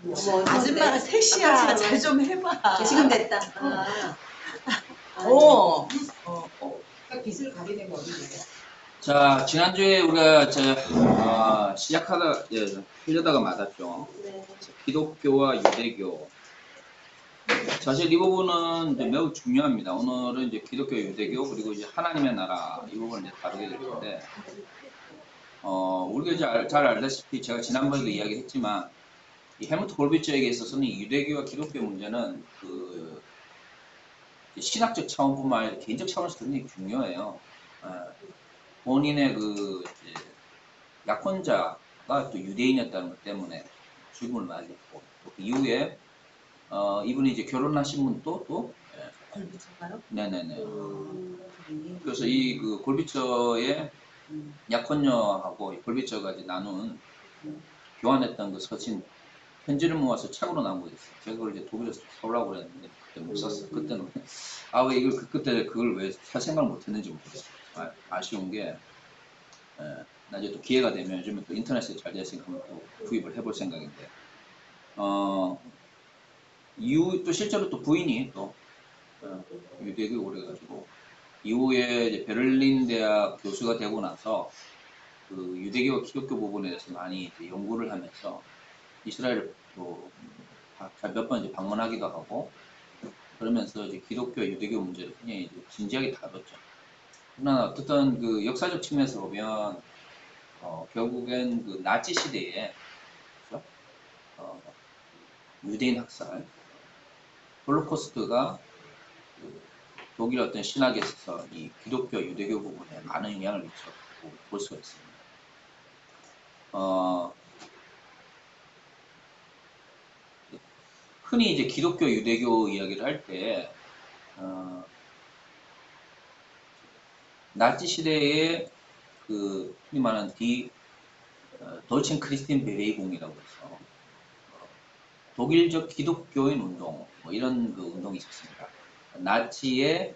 어머, 아줌마가 셋이야. 잘 좀 해봐. 지금 됐다. 빚을 가리는 거 어디냐? 자, 지난주에 우리가 시작하다, 하려다가 맞았죠. 네. 기독교와 유대교. 사실 이 부분은 이제 매우 중요합니다. 오늘은 이제 기독교, 유대교, 그리고 이제 하나님의 나라, 이 부분을 이제 다루게 될 텐데, 우리가 이제 잘 알다시피 제가 지난번에도 이야기했지만, 이 헬무트 골비처에게 있어서는 이 유대교와 기독교 문제는 그 신학적 차원뿐만 아니라 개인적 차원에서 굉장히 중요해요. 본인의 그 약혼자가 또 유대인이었다는 것 때문에 죽음을 맞았고, 또 그 이후에 이분이 이제 결혼하신 분도 또 골비처가요? 네네네. 그래서 이 그 골비처의 약혼녀하고 골비처가 이제 나눈 교환했던 그 서신 편지를 모아서 책으로 나온 거 있어요. 제가 그걸 이제 독일에서 사오려고 그랬는데 그때 못 샀어요. 그때는 왜 이걸 그때 그걸 왜 살 생각을 못했는지 모르겠어요. 아쉬운 게 나중에 또 기회가 되면 요즘에 또 인터넷에 잘 되어 있으니까 한번 또 구입을 해볼 생각인데 이후 또 실제로 또 부인이 또 유대교 오래 가지고 이후에 이제 베를린 대학 교수가 되고 나서 그 유대교와 기독교 부분에 대해서 많이 이제 연구를 하면서 이스라엘을 몇 번 이제 방문하기도 하고 그러면서 이제 기독교, 유대교 문제를 굉장히 이제 진지하게 다뤘죠. 그러나 어쨌든 그 역사적 측면에서 보면 결국엔 그 나치 시대에 그렇죠? 유대인 학살, 홀로코스트가 그 독일 어떤 신학에 있어서 이 기독교, 유대교 부분에 많은 영향을 미쳤다고 볼 수가 있습니다. 흔히 이제 기독교, 유대교 이야기를 할 때, 나치 시대에 그 흔히 말하는 도이첸 크리스틴 베웨이공이라고 해서 독일적 기독교인 운동 뭐 이런 그 운동이 있었습니다. 나치의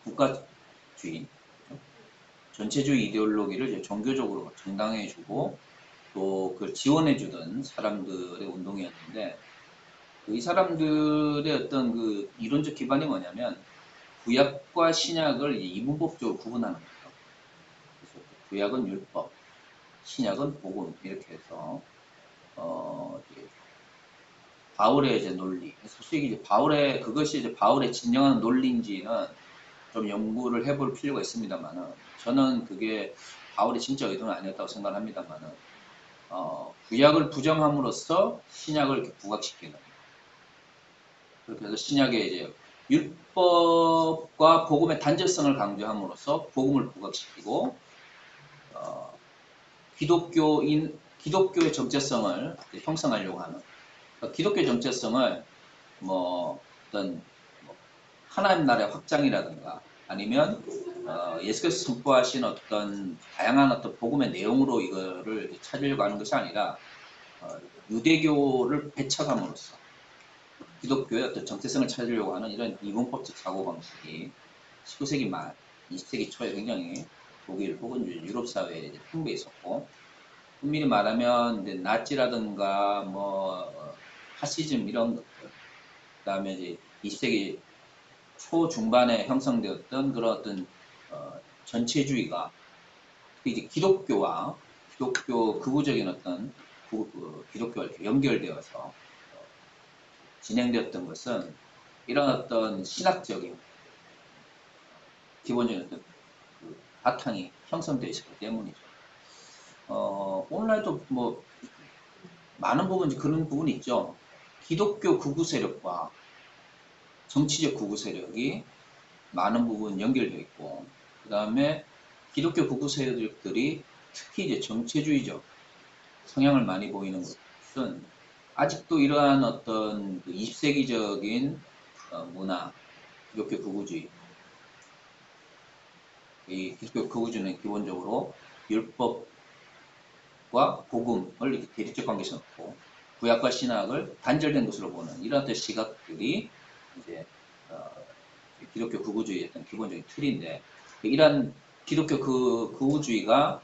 국가주의, 전체주의 이데올로기를 이제 종교적으로 정당화해주고 또 그걸 지원해주던 사람들의 운동이었는데 이 사람들의 어떤 그 이론적 기반이 뭐냐면 구약과 신약을 이분법적으로 구분하는 거예요. 그래서 구약은 율법, 신약은 복음 이렇게 해서 바울의 이제 논리, 솔직히 이제 그것이 이제 바울의 진정한 논리인지는 좀 연구를 해볼 필요가 있습니다만은 저는 그게 바울의 진짜 의도는 아니었다고 생각합니다만은 구약을 부정함으로써 신약을 이렇게 부각시키는 그렇게 해서 신약에 이제 율법과 복음의 단절성을 강조함으로써 복음을 부각시키고 기독교의 정체성을 형성하려고 하는 그러니까 기독교의 정체성을 어떤 하나님 나라의 확장이라든가 아니면 예수께서 선포하신 어떤 다양한 어떤 복음의 내용으로 이거를 찾으려고 하는 것이 아니라 유대교를 배척함으로써 기독교의 어떤 정체성을 찾으려고 하는 이런 이분법적 사고방식이 19세기 말, 20세기 초에 굉장히 독일 혹은 유럽 사회에 풍부해 있었고 엄밀히 말하면 이제 나치라든가 파시즘 이런 것들 그다음에 이제 20세기 초중반에 형성되었던 그런 어떤 전체주의가 이제 기독교 극우적인 어떤 기독교와 이렇게 연결되어서 진행되었던 것은 이런 어떤 신학적인 기본적인 어떤 그 바탕이 형성되어 있었기 때문이죠. 오늘날도 많은 부분 그런 부분이 있죠. 기독교 극우 세력과 정치적 극우 세력이 많은 부분 연결되어 있고, 그 다음에 기독교 극우 세력들이 특히 이제 정체주의적 성향을 많이 보이는 것은 아직도 이러한 어떤 20세기적인 문화, 기독교 극우주의, 이 기독교 극우주의는 기본적으로 율법과 복음을 이렇게 대립적 관계에서 놓고 구약과 신학을 단절된 것으로 보는 이런 어떤 시각들이 이제 기독교 극우주의의 어떤 기본적인 틀인데 이러한 기독교 극우주의가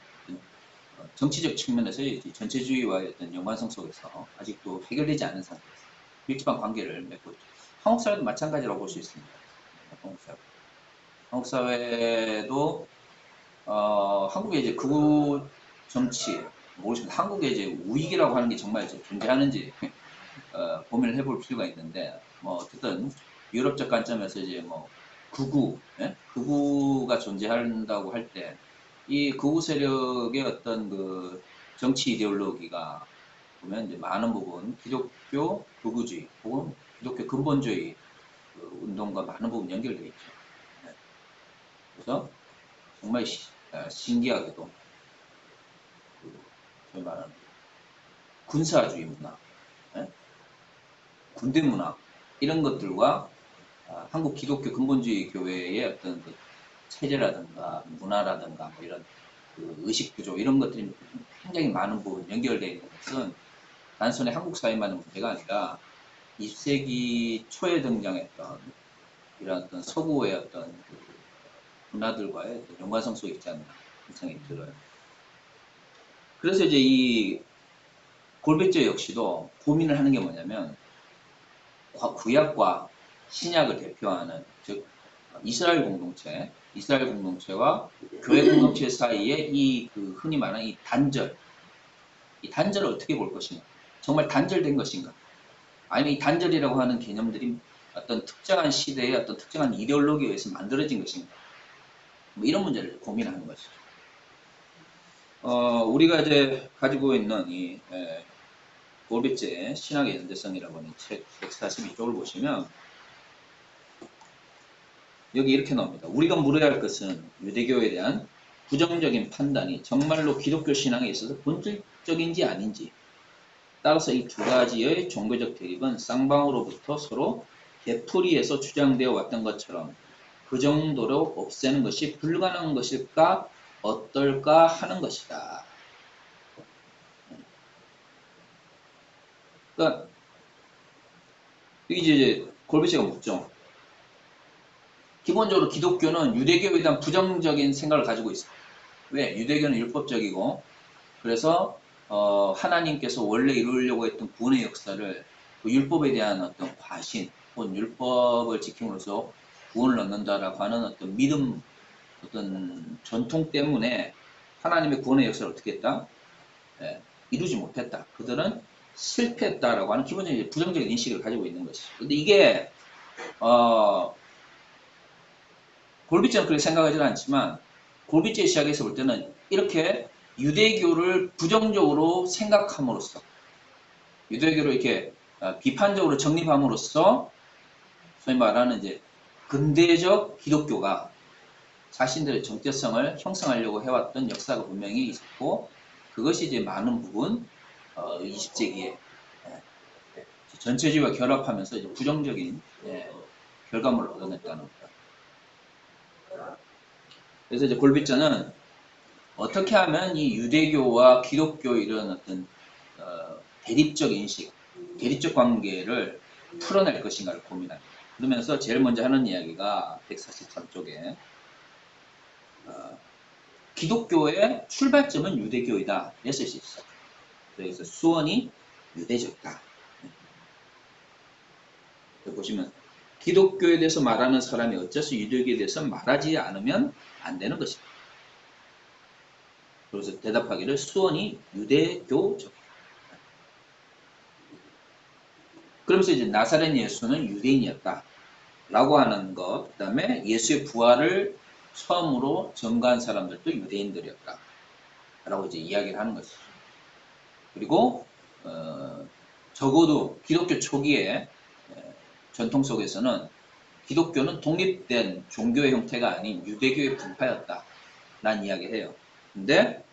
정치적 측면에서 전체주의와의 어떤 연관성 속에서 아직도 해결되지 않은 상태에서 밀접한 관계를 맺고 있죠. 한국 사회도 마찬가지라고 볼 수 있습니다. 한국 사회도 한국의 이제 극우 정치 모르겠습니다. 한국의 이제 우익이라고 하는 게 정말 이제 존재하는지 고민을 해볼 필요가 있는데 뭐 어쨌든 유럽적 관점에서 이제 뭐 극우, 예? 극우가 존재한다고 할 때 이 극우 세력의 어떤 그 정치 이데올로기가 보면 이제 많은 부분 기독교 극우주의 혹은 기독교 근본주의 그 운동과 많은 부분 연결되어 있죠. 네. 그래서 정말 신기하게도 그 소위 말하는 군사주의 문화, 예? 군대 문화 이런 것들과 한국 기독교 근본주의 교회의 어떤 그 체제라든가 문화라든가 뭐 이런 그 의식 구조 이런 것들이 굉장히 많은 부분 연결되어 있는 것은 단순히 한국 사회만의 문제가 아니라 20세기 초에 등장했던 이런 어떤 서구의 어떤 그 문화들과의 어떤 연관성 속에 있지 않나 생각이 들어요. 그래서 이제 이 골베제 역시도 고민을 하는 게 뭐냐면 구약과 신약을 대표하는 즉 이스라엘 공동체와 교회 공동체 사이에 이 그 흔히 말하는 이 단절을 어떻게 볼 것인가? 정말 단절된 것인가? 아니면 이 단절이라고 하는 개념들이 어떤 특정한 시대의 어떤 특정한 이데올로기에 의해서 만들어진 것인가? 뭐 이런 문제를 고민하는 것이죠. 우리가 이제 가지고 있는 이 골베제의 신학의 연대성이라고 하는 책 142쪽을 보시면 여기 이렇게 나옵니다. 우리가 물어야 할 것은 유대교에 대한 부정적인 판단이 정말로 기독교 신앙에 있어서 본질적인지 아닌지. 따라서 이 두 가지의 종교적 대립은 쌍방으로부터 서로 되풀이해서 주장되어 왔던 것처럼 그 정도로 없애는 것이 불가능한 것일까 어떨까 하는 것이다. 그러니까 이제 골베제가 묻죠. 기본적으로 기독교는 유대교에 대한 부정적인 생각을 가지고 있어요. 왜? 유대교는 율법적이고 그래서 하나님께서 원래 이루려고 했던 구원의 역사를 그 율법에 대한 어떤 과신 혹은 율법을 지킴으로써 구원을 얻는다라고 하는 어떤 믿음 어떤 전통 때문에 하나님의 구원의 역사를 어떻게 했다? 이루지 못했다. 그들은 실패했다라고 하는 기본적인 부정적인 인식을 가지고 있는 것이죠. 근데 이게 골비제는 그렇게 생각하지는 않지만 골비제 시작에서 볼 때는 이렇게 유대교를 부정적으로 생각함으로써 유대교를 이렇게 비판적으로 정립함으로써 소위 말하는 이제 근대적 기독교가 자신들의 정체성을 형성하려고 해왔던 역사가 분명히 있었고 그것이 이제 많은 부분 20세기에 전체주의와 결합하면서 이제 부정적인 결과물을 얻어냈다는 겁니다. 그래서 이제 골비자는 어떻게 하면 이 유대교와 기독교 이런 어떤 대립적 인식, 대립적 관계를 풀어낼 것인가를 고민합니다. 그러면서 제일 먼저 하는 이야기가 143쪽에 기독교의 출발점은 유대교이다. 했을 수 있어요. 그래서 수원이 유대적이다. 보시면 기독교에 대해서 말하는 사람이 어째서 유대교에 대해서 말하지 않으면 안 되는 것입니다. 그래서 대답하기를 수원이 유대교적. 그러면서 이제 나사렛 예수는 유대인이었다. 라고 하는 것, 그 다음에 예수의 부활을 처음으로 전가한 사람들도 유대인들이었다. 라고 이제 이야기를 하는 것이죠. 그리고, 적어도 기독교 초기에 전통 속에서는 기독교는 독립된 종교의 형태가 아닌 유대교의 분파였다. 라는 이야기를 해요. 근데,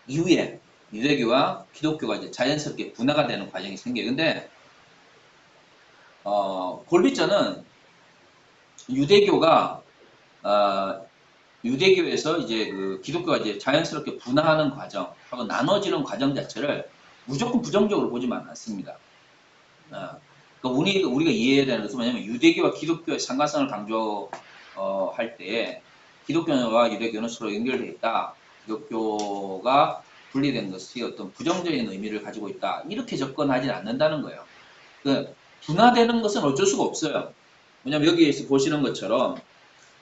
이후에 유대교와 기독교가 이제 자연스럽게 분화가 되는 과정이 생겨요. 근데, 골비자는 유대교가, 유대교에서 이제 그 기독교가 이제 자연스럽게 분화하는 과정, 하고 나눠지는 과정 자체를 무조건 부정적으로 보지만 않습니다. 그러니까 우리가 이해해야 되는 것은 뭐냐면 유대교와 기독교의 상관성을 강조할 때 기독교와 유대교는 서로 연결되어 있다. 기독교가 분리된 것이 어떤 부정적인 의미를 가지고 있다. 이렇게 접근하지 않는다는 거예요. 그 분화되는 것은 어쩔 수가 없어요. 왜냐면 여기에서 보시는 것처럼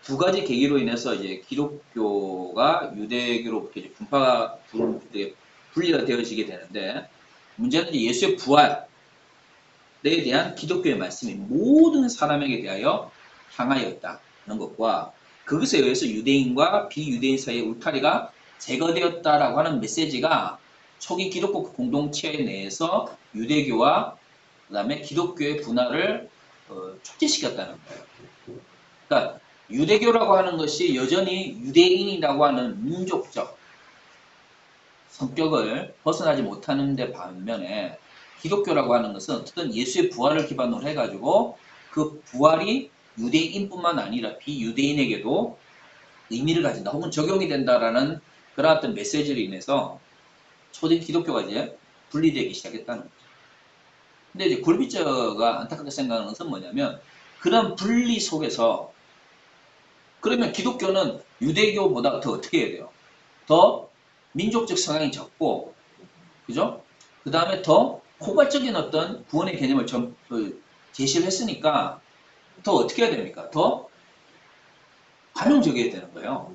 두 가지 계기로 인해서 이제 기독교가 유대교로부터 이제 분리가 되어지게 되는데, 문제는 이제 예수의 부활에 대한 기독교의 말씀이 모든 사람에게 대하여 향하였다는 것과, 그것에 의해서 유대인과 비유대인 사이의 울타리가 제거되었다라고 하는 메시지가 초기 기독교 공동체 내에서 유대교와 그 다음에 기독교의 분화를 촉진시켰다는 거예요. 그러니까 유대교라고 하는 것이 여전히 유대인이라고 하는 민족적 성격을 벗어나지 못하는 데 반면에, 기독교라고 하는 것은 어쨌든 예수의 부활을 기반으로 해가지고 그 부활이 유대인뿐만 아니라 비유대인에게도 의미를 가진다 혹은 적용이 된다라는 그런 어떤 메시지로 인해서 초대 기독교가 이제 분리되기 시작했다는 거죠. 근데 이제 골비저가 안타깝게 생각하는 것은 뭐냐면, 그런 분리 속에서 그러면 기독교는 유대교보다 더 어떻게 해야 돼요? 더 민족적 성향이 적고, 그죠? 그 다음에 더 포괄적인 어떤 구원의 개념을 제시를 했으니까 더 어떻게 해야 됩니까? 더 관용적이어야 되는 거예요.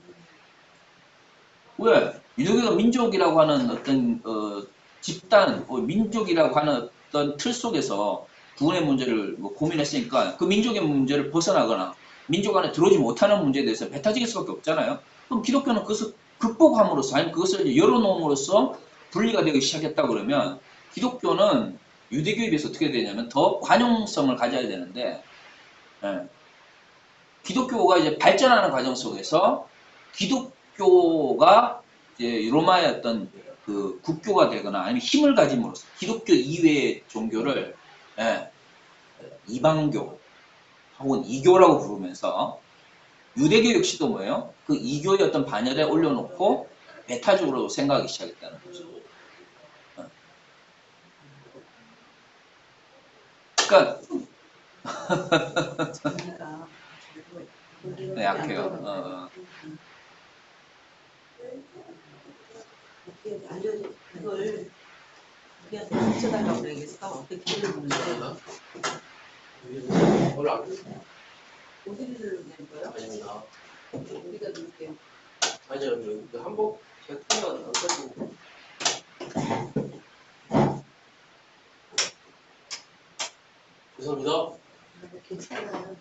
왜? 유대교가 민족이라고 하는 어떤 집단, 민족이라고 하는 어떤 틀 속에서 구원의 문제를 고민했으니까 그 민족의 문제를 벗어나거나 민족 안에 들어오지 못하는 문제에 대해서 배타적일 수밖에 없잖아요. 그럼 기독교는 그것을 극복함으로써, 아니면 그것을 열어놓음으로써 분리가 되기 시작했다 그러면, 기독교는 유대교에 비해서 어떻게 되냐면 더 관용성을 가져야 되는데, 예. 기독교가 이제 발전하는 과정 속에서 기독교가 이제 로마의 어떤 그 국교가 되거나 아니면 힘을 가짐으로써 기독교 이외의 종교를, 예, 이방교 혹은 이교라고 부르면서, 유대교 역시도 뭐예요? 그 이교의 어떤 반열에 올려놓고 배타적으로 생각하기 시작했다는 거죠. 그러니까 네, 약해요. 어떻게 알려줘. 그걸 우리한테 가르쳐달라고 그러겠어. 어떻게 하는 거야? 원래 안 그랬어. 어디를 낸 거야? 아닙니다. 우리가 누를게요. 아니요, 그 한복 제품은 어떤 죄송합니다. 괜찮아요.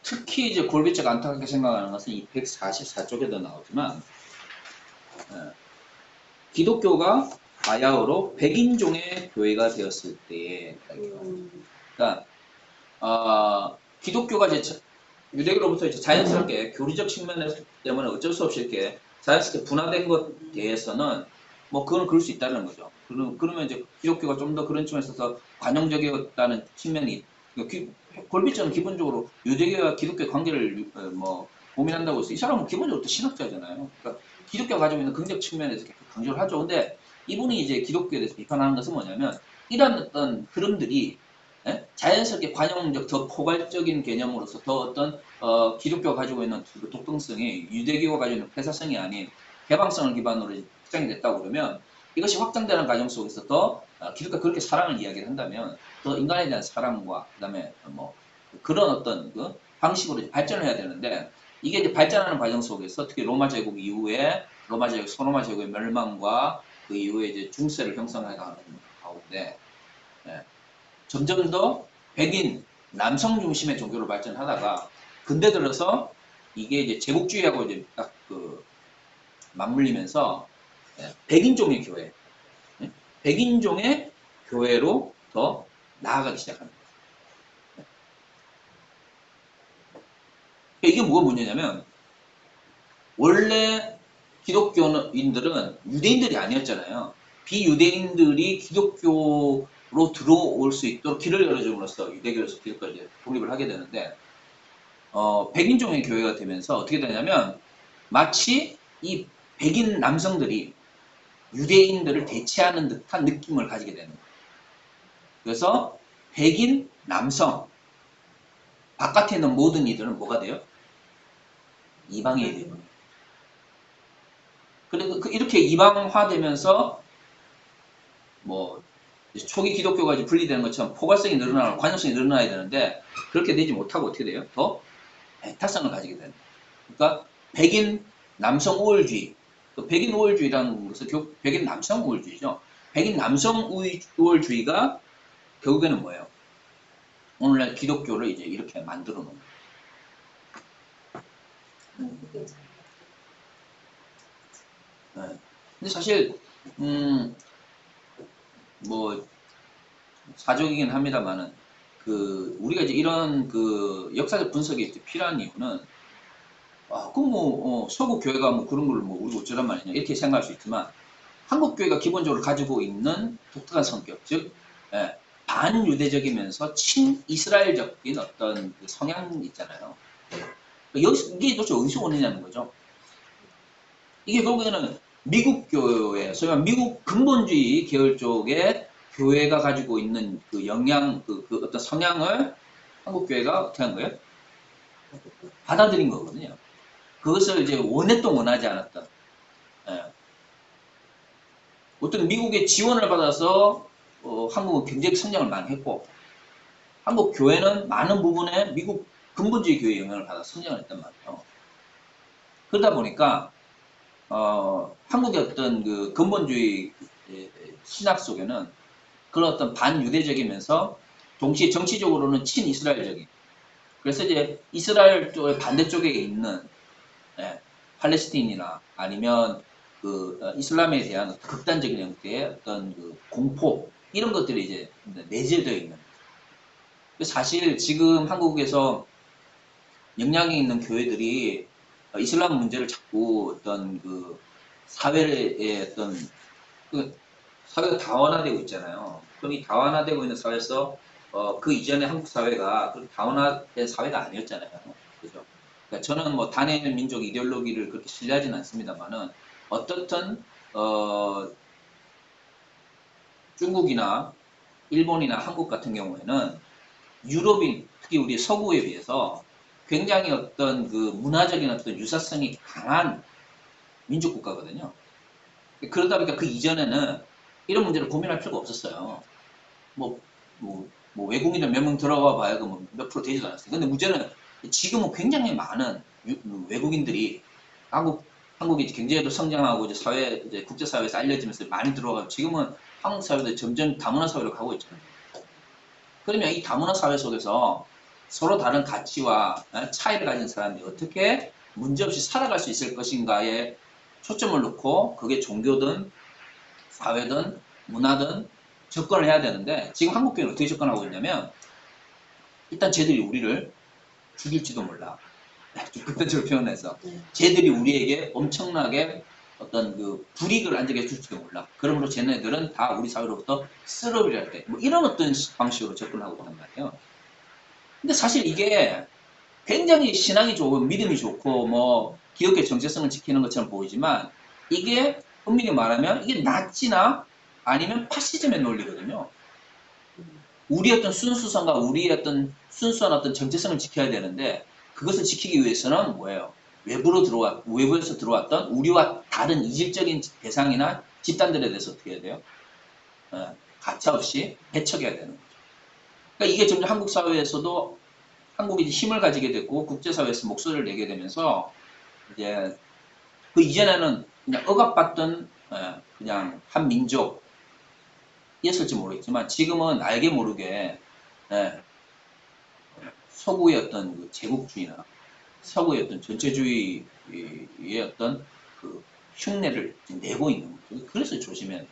특히 이제 골비적 안타깝게 생각하는 것은 이 144쪽에도 나오지만, 기독교가 바야흐로 백인종의 교회가 되었을 때에, 그러니까 기독교가 이제 유대교로부터 이제 자연스럽게 교리적 측면 때문에 어쩔 수 없이 이렇게 자연스럽게 분화된 것에 대해서는 뭐 그건 그럴 수 있다는 거죠. 그러면 이제 기독교가 좀 더 그런 측면에서 더 관용적이었다는 측면이, 골비처럼 기본적으로 유대교와 기독교의 관계를 뭐 고민한다고 해서 이 사람은 기본적으로 또 신학자잖아요. 그러니까 기독교가 가지고 있는 긍정 측면에서 강조를 하죠. 근데 이분이 이제 기독교에 대해서 비판하는 것은 뭐냐면, 이런 어떤 흐름들이, 예? 자연스럽게 관용적, 더 포괄적인 개념으로서 더 어떤 기독교가 가지고 있는 그 독특성이 유대교가 가지고 있는 폐사성이 아닌 개방성을 기반으로 확장이 됐다고 그러면, 이것이 확장되는 과정 속에서 더 기독교가 그렇게 사랑을 이야기를 한다면 더 인간에 대한 사랑과 그다음에 뭐 그런 어떤 그 방식으로 발전을 해야 되는데, 이게 이제 발전하는 과정 속에서 특히 로마 제국 이후에 소로마 제국의 멸망과 그 이후에 이제 중세를 형성해 가는 가운데, 예, 점점 더 백인 남성 중심의 종교로 발전하다가 근대 들어서 이게 이제 제국주의하고 이제 딱 그 맞물리면서, 백인종의 교회, 백인종의 교회로 더 나아가기 시작합니다. 이게 뭐가 문제냐면, 원래 기독교인들은 유대인들이 아니었잖아요. 비유대인들이 기독교로 들어올 수 있도록 길을 열어줌으로써 유대교에서 기독교를 독립을 하게 되는데, 백인종의 교회가 되면서 어떻게 되냐면, 마치 이 백인 남성들이 유대인들을 대체하는 듯한 느낌을 가지게 되는 거예요. 그래서 백인 남성 바깥에 있는 모든 이들은 뭐가 돼요? 이방인이 돼요. 그리고 이렇게 이방화되면서 뭐 초기 기독교가 이제 분리되는 것처럼 포괄성이 늘어나고 관용성이 늘어나야 되는데 그렇게 되지 못하고 어떻게 돼요? 더 배타성을 가지게 되는 거예요. 그러니까 백인 남성 우월주의, 그 백인 우월주의라는 것은 백인 남성 우월주의죠. 백인 남성 우월주의가 결국에는 뭐예요? 오늘날 기독교를 이제 이렇게 만들어 놓은 거예요. 네. 근데 사실 뭐 사족이긴 합니다만은 그 우리가 이제 이런 그 역사적 분석이 이제 필요한 이유는 그럼 뭐 서구 교회가 뭐 그런 걸 뭐 우리 어쩌란 말이냐 이렇게 생각할 수 있지만 한국 교회가 기본적으로 가지고 있는 독특한 성격, 즉 반유대적이면서 친이스라엘적인 어떤 그 성향이 있잖아요. 여기서 이게 도대체 어디서 오느냐는 거죠. 이게 결국에는 미국 교회, 소위 말하는 미국 근본주의 계열 쪽의 교회가 가지고 있는 그 영향, 그 어떤 성향을 한국 교회가 어떻게 한 거예요? 받아들인 거거든요. 그것을 이제 원했던 원하지 않았던. 어떤 미국의 지원을 받아서 한국은 경제적 성장을 많이 했고, 한국 교회는 많은 부분에 미국 근본주의 교회의 영향을 받아 성장을 했단 말이에요. 그러다 보니까 한국의 어떤 그 근본주의 신학 속에는 그런 어떤 반유대적이면서 동시에 정치적으로는 친이스라엘적인. 그래서 이제 이스라엘 쪽의 반대쪽에 있는 팔레스틴이나 아니면 그 이슬람에 대한 어떤 극단적인 형태의 어떤 그 공포 이런 것들이 이제 내재되어 있는. 사실 지금 한국에서 영향이 있는 교회들이 이슬람 문제를 자꾸 어떤 그 사회의 어떤 그 사회가 다원화되고 있잖아요. 그럼 이 다원화되고 있는 사회에서 그 이전에 한국 사회가 그렇게 다원화된 사회가 아니었잖아요. 그죠? 그러니까 저는 뭐 단일 민족 이데올로기를 그렇게 신뢰하지는 않습니다만은 어떻든 중국이나 일본이나 한국 같은 경우에는 유럽인 특히 우리 서구에 비해서 굉장히 어떤 그 문화적인 어떤 유사성이 강한 민족 국가거든요. 그러다 보니까 그 이전에는 이런 문제를 고민할 필요가 없었어요. 뭐 외국인들 몇 명 들어가 봐야 몇 프로 되지도 않았어요. 근데 문제는 지금은 굉장히 많은 외국인들이 한국이 경제도 성장하고 이제 국제사회에서 알려지면서 많이 들어가고 지금은 한국 사회도 점점 다문화 사회로 가고 있잖아요. 그러면 이 다문화 사회 속에서 서로 다른 가치와 차이를 가진 사람들이 어떻게 문제없이 살아갈 수 있을 것인가에 초점을 놓고 그게 종교든 사회든 문화든 접근을 해야 되는데 지금 한국 교회는 어떻게 접근하고 있냐면 일단 쟤들이 우리를 죽일지도 몰라. 좀 극단적으로 표현해서 쟤들이 우리에게 엄청나게 어떤 그 불이익을 안전하게 줄지도 몰라. 그러므로 쟤네들은 다 우리 사회로부터 쓰러버려야 돼. 뭐 이런 어떤 방식으로 접근하고 있단 말이에요. 근데 사실 이게 굉장히 신앙이 좋고 믿음이 좋고 뭐 기독교 정체성을 지키는 것처럼 보이지만 이게 엄밀히 말하면 이게 나치나 아니면 파시즘의 논리거든요. 우리의 어떤 순수성과 우리의 어떤 순수한 어떤 정체성을 지켜야 되는데 그것을 지키기 위해서는 뭐예요? 외부에서 들어왔던 우리와 다른 이질적인 대상이나 집단들에 대해서 어떻게 해야 돼요? 가차없이 배척해야 되는 거죠. 그러니까 이게 점점 한국 사회에서도 한국이 힘을 가지게 됐고 국제사회에서 목소리를 내게 되면서 이제 그 이전에는 그냥 억압받던 그냥 한 민족이었을지 모르겠지만 지금은 알게 모르게 서구의 어떤 그 제국주의나 서구의 어떤 전체주의의 어떤 그 흉내를 내고 있는 거죠. 그래서 조심해야 돼요.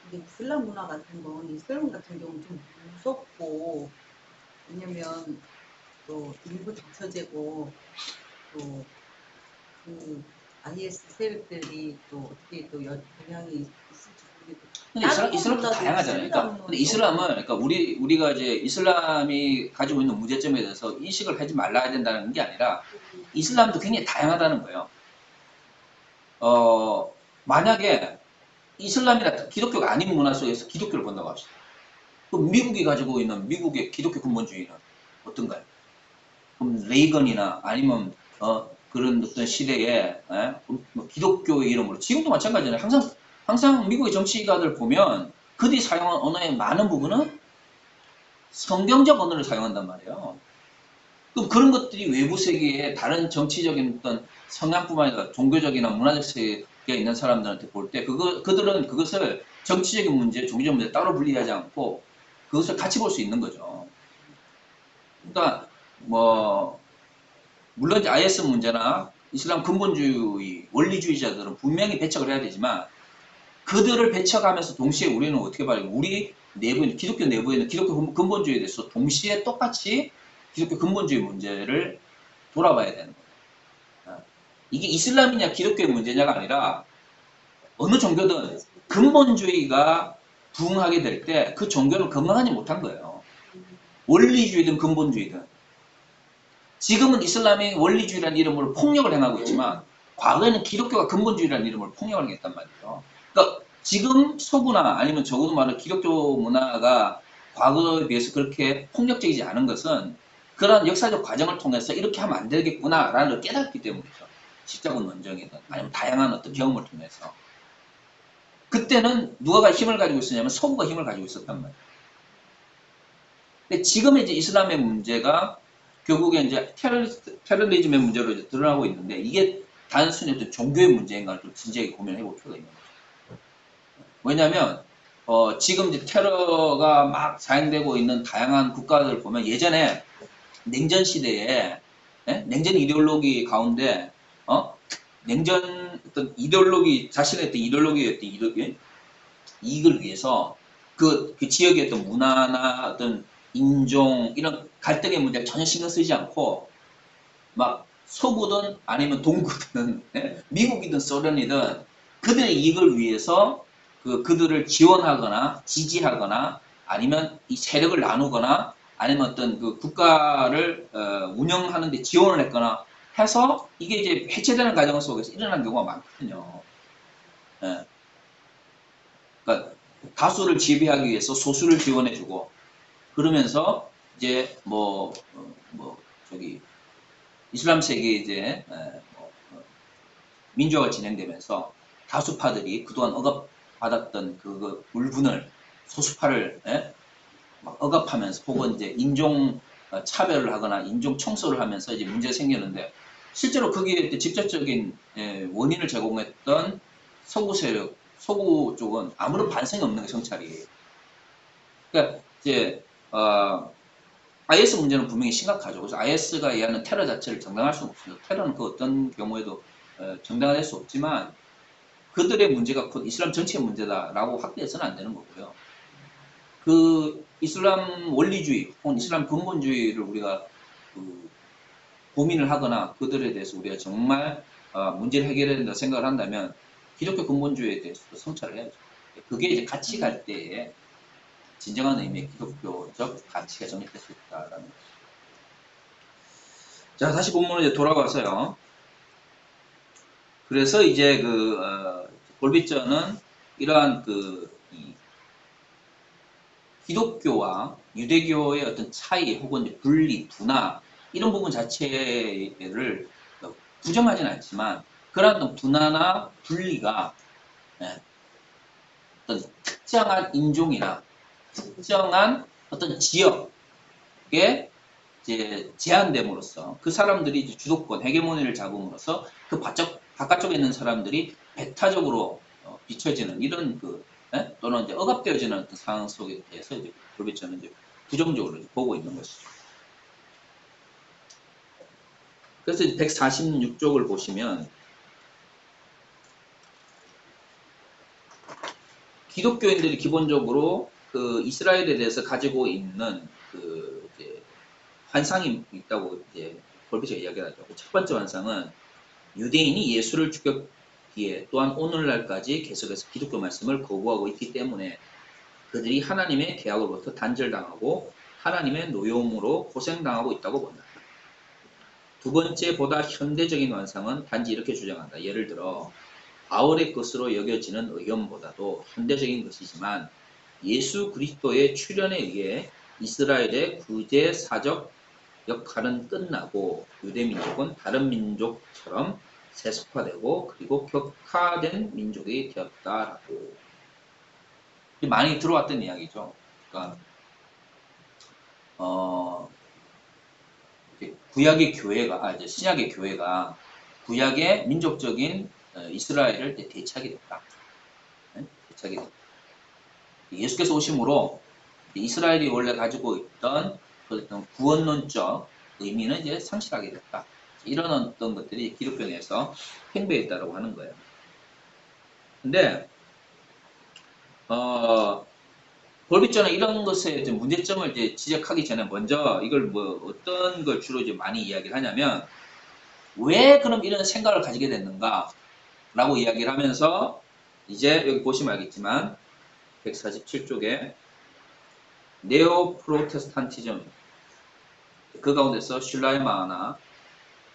근데 이슬람 문화 같은 건 이슬람 같은 경우는 좀 무섭고 왜냐면 또 일부 다처제고 또 그 IS 세력들이 또 어떻게 또 영향이 있을지 모르겠고. 근데 이슬람도 다양하잖아요. 근데 이슬람은 그러니까 우리가 이제 이슬람이 가지고 있는 문제점에 대해서 인식을 하지 말아야 된다는 게 아니라 이슬람도 굉장히 다양하다는 거예요. 만약에 이슬람이나 기독교가 아닌 문화 속에서 기독교를 본다고 합시다. 그럼 미국이 가지고 있는 미국의 기독교 근본주의는 어떤가요? 그럼 레이건이나 아니면 그런 어떤 시대에 뭐 기독교의 이름으로 지금도 마찬가지잖아요. 항상 미국의 정치가들 보면 그들이 사용한 언어의 많은 부분은 성경적 언어를 사용한단 말이에요. 그럼 그런 것들이 외부 세계에 다른 정치적인 어떤 성향뿐만 아니라 종교적이나 문화적 세계에 있는 사람들한테 볼 때 그들은 그것을 정치적인 문제, 종교적 문제 따로 분리하지 않고 그것을 같이 볼 수 있는 거죠. 그러니까 뭐 물론 이제 IS 문제나 이슬람 근본주의 원리주의자들은 분명히 배척을 해야 되지만 그들을 배척하면서 동시에 우리는 어떻게 봐요? 우리 내부에 기독교 내부에 있는 기독교 근본주의에 대해서 동시에 똑같이 기독교 근본주의 문제를 돌아봐야 되는 거예요. 이게 이슬람이냐 기독교의 문제냐가 아니라 어느 종교든 근본주의가 부흥하게 될 때 그 종교는 건강하지 못한 거예요. 원리주의든 근본주의든. 지금은 이슬람이 원리주의라는 이름으로 폭력을 행하고 있지만 과거에는 기독교가 근본주의라는 이름으로 폭력을 했단 말이죠. 그러니까 지금 서구나 아니면 적어도 말하는 기독교 문화가 과거에 비해서 그렇게 폭력적이지 않은 것은 그런 역사적 과정을 통해서 이렇게 하면 안 되겠구나라는 걸 깨닫기 때문이죠. 십자군 원정이든 아니면 다양한 어떤 경험을 통해서. 그때는 누가 힘을 가지고 있었냐면 서구가 힘을 가지고 있었단 말이에요. 근데 지금의 이제 이슬람의 문제가 결국에 이제 테러리즘의 문제로 이제 드러나고 있는데 이게 단순히 어떤 종교의 문제인가를 좀 진지하게 고민해 볼 필요가 있는 거죠. 왜냐하면 지금 이제 테러가 막 자행되고 있는 다양한 국가들을 보면 예전에 냉전 시대에 냉전 이데올로기 가운데 냉전 어떤 이데올로기 자신의 어떤 이데올로기였던 이익을 위해서 그 지역의 어떤 문화나 어떤 인종 이런 갈등의 문제를 전혀 신경 쓰지 않고 막 서구든 아니면 동구든 미국이든 소련이든 그들의 이익을 위해서 그들을 지원하거나 지지하거나 아니면 이 세력을 나누거나 아니면 어떤 그 국가를 운영하는 데 지원을 했거나 해서 이게 이제 해체되는 과정 속에서 일어난 경우가 많거든요. 예. 그러니까 다수를 지배하기 위해서 소수를 지원해주고 그러면서 이제 저기 이슬람 세계에 이제 민주화가 진행되면서 다수파들이 그동안 억압받았던 그 물분을 소수파를 막 억압하면서 혹은 이제 인종 차별을 하거나 인종 청소를 하면서 이제 문제가 생겼는데 실제로 거기에 직접적인 원인을 제공했던 서구 세력, 서구 쪽은 아무런 반성이 없는 게 성찰이. 그러니까 이제 IS 문제는 분명히 심각하죠. 그래서 IS가 얘기하는 테러 자체를 정당할 수는 없어요. 테러는 그 어떤 경우에도 정당화될 수 없지만 그들의 문제가 곧 이슬람 전체의 문제다라고 확대해서는 안 되는 거고요. 그 이슬람 원리주의 혹은 이슬람 근본주의를 우리가 고민을 하거나 그들에 대해서 우리가 정말 문제를 해결해야 된다고 생각을 한다면 기독교 근본주의에 대해서도 성찰을 해야죠. 그게 이제 같이 갈 때에 진정한 의미의 기독교적 가치가 정립될 수 있다라는 거죠. 자, 다시 본문으로 이제 돌아와서요. 그래서 이제 볼비저는 이러한 기독교와 유대교의 어떤 차이 혹은 분리, 분화 이런 부분 자체를 부정하지는 않지만 그러한 어떤 분화나 분리가 어떤 특정한 인종이나 특정한 어떤 지역에 이제 제한됨으로써 그 사람들이 이제 주도권, 헤게모니를 잡음으로써 그 바깥쪽에 있는 사람들이 배타적으로 비춰지는 이런 또는 이제 억압되어지는 어떤 상황 속에 대해서 이제 볼비저는 이제 부정적으로 이제 보고 있는 것이죠. 그래서 146쪽을 보시면 기독교인들이 기본적으로 그 이스라엘에 대해서 가지고 있는 이제 환상이 있다고 이제 볼비저가 이야기를 하죠. 첫 번째 환상은 유대인이 예수를 죽였기에 또한 오늘날까지 계속해서 기독교 말씀을 거부하고 있기 때문에 그들이 하나님의 계약으로부터 단절당하고 하나님의 노여움으로 고생당하고 있다고 본다. 두 번째 보다 현대적인 환상은 단지 이렇게 주장한다. 예를 들어 바울의 것으로 여겨지는 의견보다도 현대적인 것이지만 예수 그리스도의 출현에 의해 이스라엘의 구제사적 역할은 끝나고 유대민족은 다른 민족처럼 세속화되고 그리고 격화된 민족이 되었다라고 많이 들어왔던 이야기죠. 그러니까 구약의 교회가 이제 신약의 교회가 구약의 민족적인 이스라엘을 대체하게 됐다. 대체하게 됐다. 예수께서 오심으로 이스라엘이 원래 가지고 있던 어떤 구원론적 의미는 이제 상실하게 됐다. 이런 어떤 것들이 기독교에서 팽배했다고 하는 거예요. 근데 볼빛저는 이런 것에 문제점을 이제 지적하기 전에 먼저 이걸 뭐 어떤 걸 주로 이제 많이 이야기를 하냐면 왜 그럼 이런 생각을 가지게 됐는가 라고 이야기를 하면서 이제 여기 보시면 알겠지만 147쪽에 네오 프로테스탄티즘 그 가운데서 슐라이마나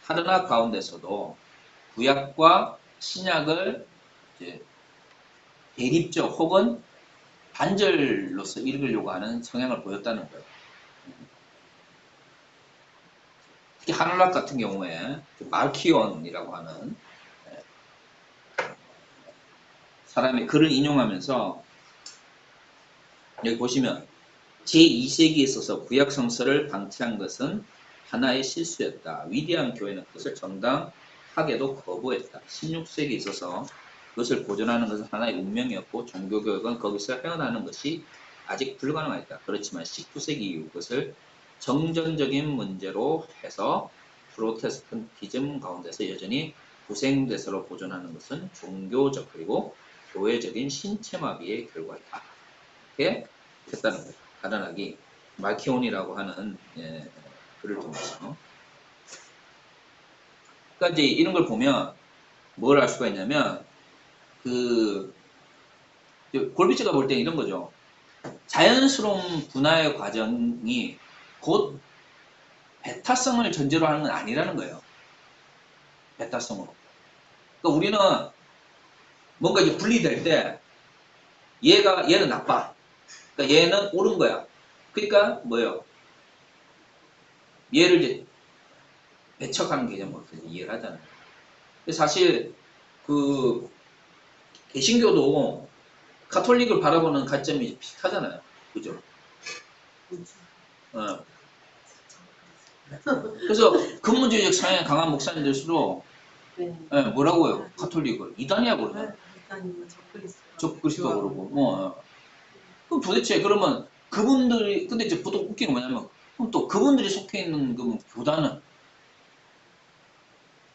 하르나 가운데서도 구약과 신약을 이제 대립적 혹은 반절로서 읽으려고 하는 성향을 보였다는 거예요. 특히 하늘락 같은 경우에 말키온이라고 하는 사람의 글을 인용하면서 여기 보시면 제2세기에 있어서 구약 성서를 방치한 것은 하나의 실수였다. 위대한 교회는 그것을 정당하게도 거부했다. 16세기에 있어서 그것을 보존하는 것은 하나의 운명이었고 종교교육은 거기서 헤어나는 것이 아직 불가능하였다. 그렇지만 19세기 이후 그것을 정전적인 문제로 해서 프로테스탄티즘 가운데서 여전히 구생대서로 보존하는 것은 종교적 그리고 교회적인 신체마비의 결과이다. 이렇게 했다는 거예요. 가난하기 마키온이라고 하는 글을 통해서. 그러니까 이제 이런 걸 보면 뭘 알 수가 있냐면 골비치가 볼 때 이런 거죠. 자연스러운 분화의 과정이 곧 배타성을 전제로 하는 건 아니라는 거예요. 배타성으로. 그러니까 우리는 뭔가 이제 분리될 때 얘는 나빠. 그러니까 얘는 옳은 거야. 그러니까 뭐예요? 얘를 이제 배척하는 개념으로 이해를 하잖아요. 사실 개신교도 가톨릭을 바라보는 관점이 비슷하잖아요. 그죠? 그래서 근본주의적 성향이 강한 목사님들수록 뭐라고요? 가톨릭을 이단이라고 그러잖아요. 적그리스도 그러고 그럼 도대체 그러면 그분들이 근데 이제 보통 웃기는 뭐냐면 그럼 또 그분들이 속해 있는 그 교단은